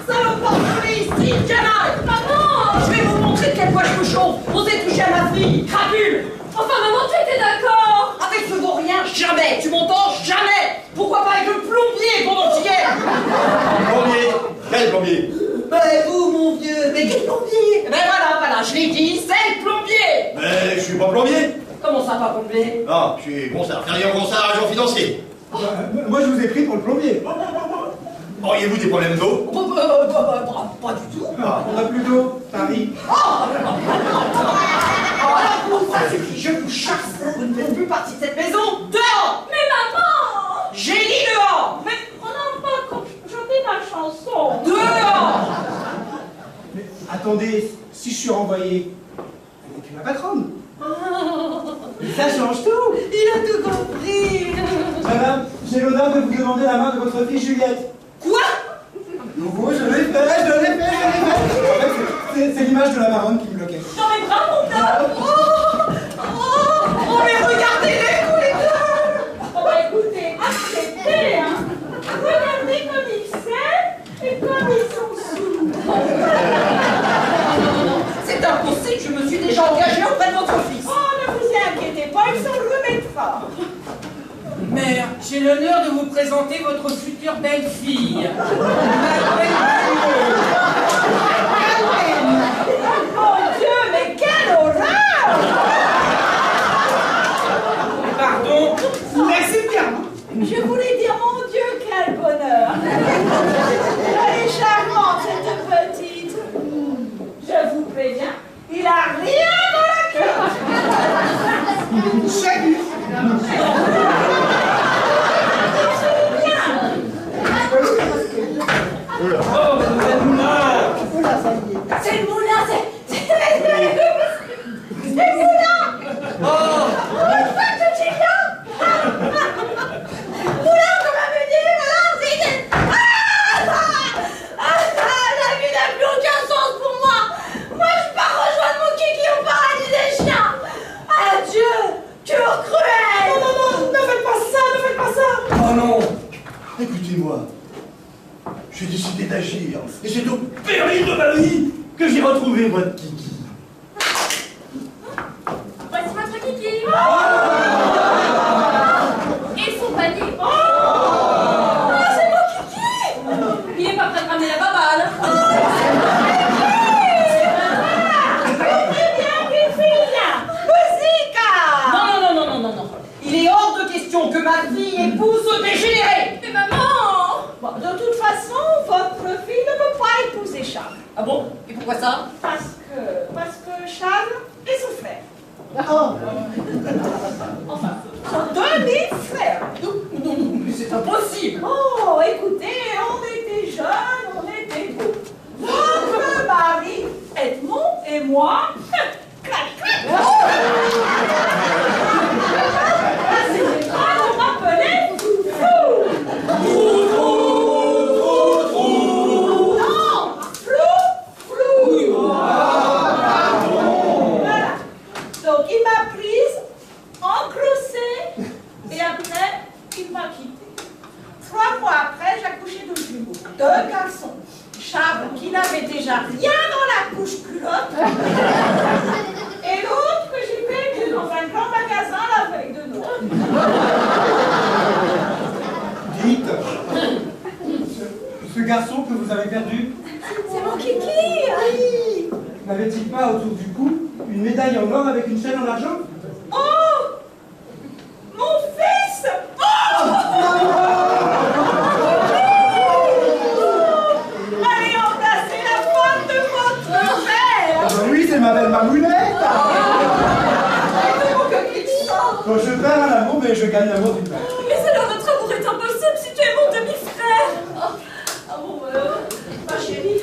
Salopard, ici, canaille. Maman, je vais vous montrer de quel poil je me chauffe. Osez toucher à ma fille, crapule. Enfin, maman, tu étais d'accord. Avec ce vaurien, jamais. Tu m'entends? Jamais. Pourquoi pas avec le plombier pendant que j'y est? Plombier? Quel plombier? Ben vous, mon vieux, mais quel plombier? Ben voilà, je l'ai dit, c'est le plombier. Mais je suis pas plombier. Comment ça, pas plombier? Non, je suis Bronsard, Ferdinand Bronsard, agent financier. Moi, je vous ai pris pour le plombier. Auriez-vous des problèmes d'eau? Pas du tout. Ah. On n'a plus d'eau, Paris. Ça suffit, je vous chasse. Vous ne faites plus partie de cette maison. Dehors. Mais maman! J'ai dit dehors. Mais on n'a pas chanté ma chanson. Dehors. Mais attendez, si je suis renvoyé, elle n'est plus ma patronne. Ça change tout. Il a tout compris. Madame, j'ai l'honneur de vous demander la main de votre fille Juliette. Quoi? Nouveau, je l'ai fait. En fait, c'est l'image de la marronne qui me bloquait. Non mais bravo, Oh, mais regardez-les tous les deux. on va écouter, acceptez, hein. Regardez comme ils s'aiment et comme ils sont sous. C'est impossible, je me suis déjà engagée auprès de votre fils. Oh, ne vous inquiétez pas, il s'en remettra. Mère, j'ai l'honneur de vous présenter votre future belle-fille. Mon Dieu, mais quelle horreur! Pardon? Mais c'est bien. Je voulais dire, mon Dieu, quel bonheur! Elle est charmante, cette petite. Je vous préviens, il a rien dans la culotte. Salut. C'est le moulin, c'est le moulin. Moulin, comme elle me dit, moulin, c'est... La vie n'a plus aucun sens pour moi. Moi, je pars rejoindre mon kiki au paradis des chiens. Adieu, cure cruel. Non, ne faites pas ça, ne faites pas ça. Oh non! Écoutez-moi. J'ai décidé d'agir. Et c'est au péril de ma vie que j'ai retrouvé votre kiki. Voici votre kiki. Et son panier. C'est mon kiki. Il est pas prêt de ramener la baballe. Non. Il est hors de question que ma fille épouse ce dégénéré. Mais maman. Bon, de toute façon, votre fille ne peut pas épouser Charles. Ah bon? Et pourquoi ça? Parce que Charles est son frère. Enfin, son demi-frère. Non, mais c'est impossible. Oh, écoutez, on était jeunes, on était beaux. Votre mari, Edmond et moi, clac, clac. C'était pas vous rappeler Foufou. Non, flou. Voilà. Donc il m'a prise, encrossée, et après, il m'a quittée. 3 mois après, j'ai accouché de jumeaux, 2 garçons. Charles, qui n'avait déjà rien dans la couche culotte, et l'autre que j'ai perdu dans un grand magasin la veille de Noël. Dites, ce garçon que vous avez perdu, C'est mon kiki. n'avait-il pas autour du cou une médaille en or avec une chaîne en argent? Oh, mon fils. Allez embrasser la femme de votre père. Ah bah oui, c'est ma belle mamounette. Quand je perds un amour, mais je gagne l'amour d'une mère. Mais alors notre amour est impossible si tu es mon demi-frère. Ah bon, ma chérie,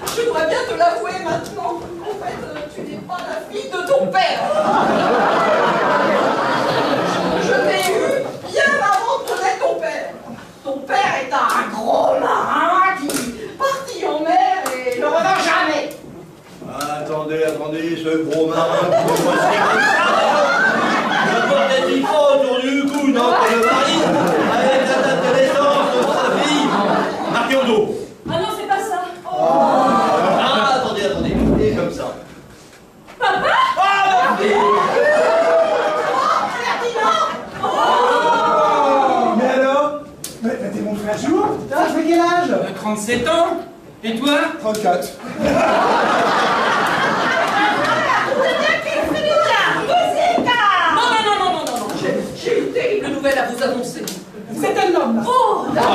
je dois bien te l'avouer maintenant. En fait, tu n'es pas la fille de ton père. Je t'ai eu bien avant de connaître ton père. Ton père est un gros marin qui partit en mer et ne revint jamais. Attendez, ce gros marin qui me voit si comme ça. Je porte des titres autour du cou, non, que le mari, avec la date de naissance de sa fille, marqué au dos. Ah non, c'est pas ça. Ah, attendez, et comme ça. Papa. Ah, ma fille! Mais alors? Mais t'es mon frère jumeau? Putain, je fais quel âge? 37 ans. Et toi? 34. Non. J'ai une terrible nouvelle à vous annoncer. C'est un homme. Oh, d'accord.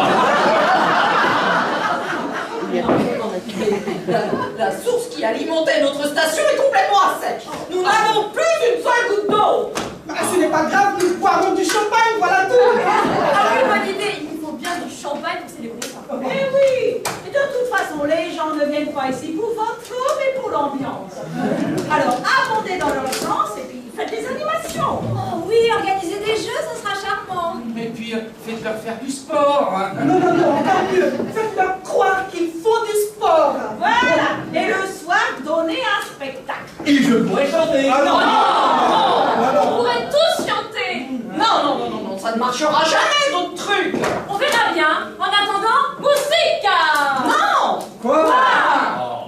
faire du sport. Non, encore mieux. Faites-leur croire qu'ils font du sport. Voilà. Et le soir, donner un spectacle. Et je pourrais chanter. Ah non. On pourrait tous chanter. Non, ça ne marchera jamais, d'autres trucs. On verra bien. En attendant, musique. Non. Quoi?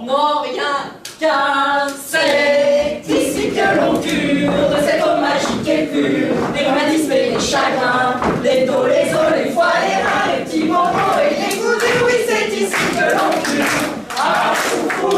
Non, rien qu'un. C'est ici que l'on cure de cette eau magique et pure, les rhumatismes et les chagrins, les dos, les os, les foies, les reins, les petits bobos et les goudus. Oui, c'est ici que l'on cure. Ah, chouchou,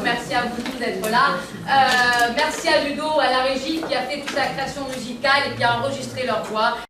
Merci à vous tous d'être là. Merci à Ludo, à la régie qui a fait toute la création musicale et qui a enregistré leur voix.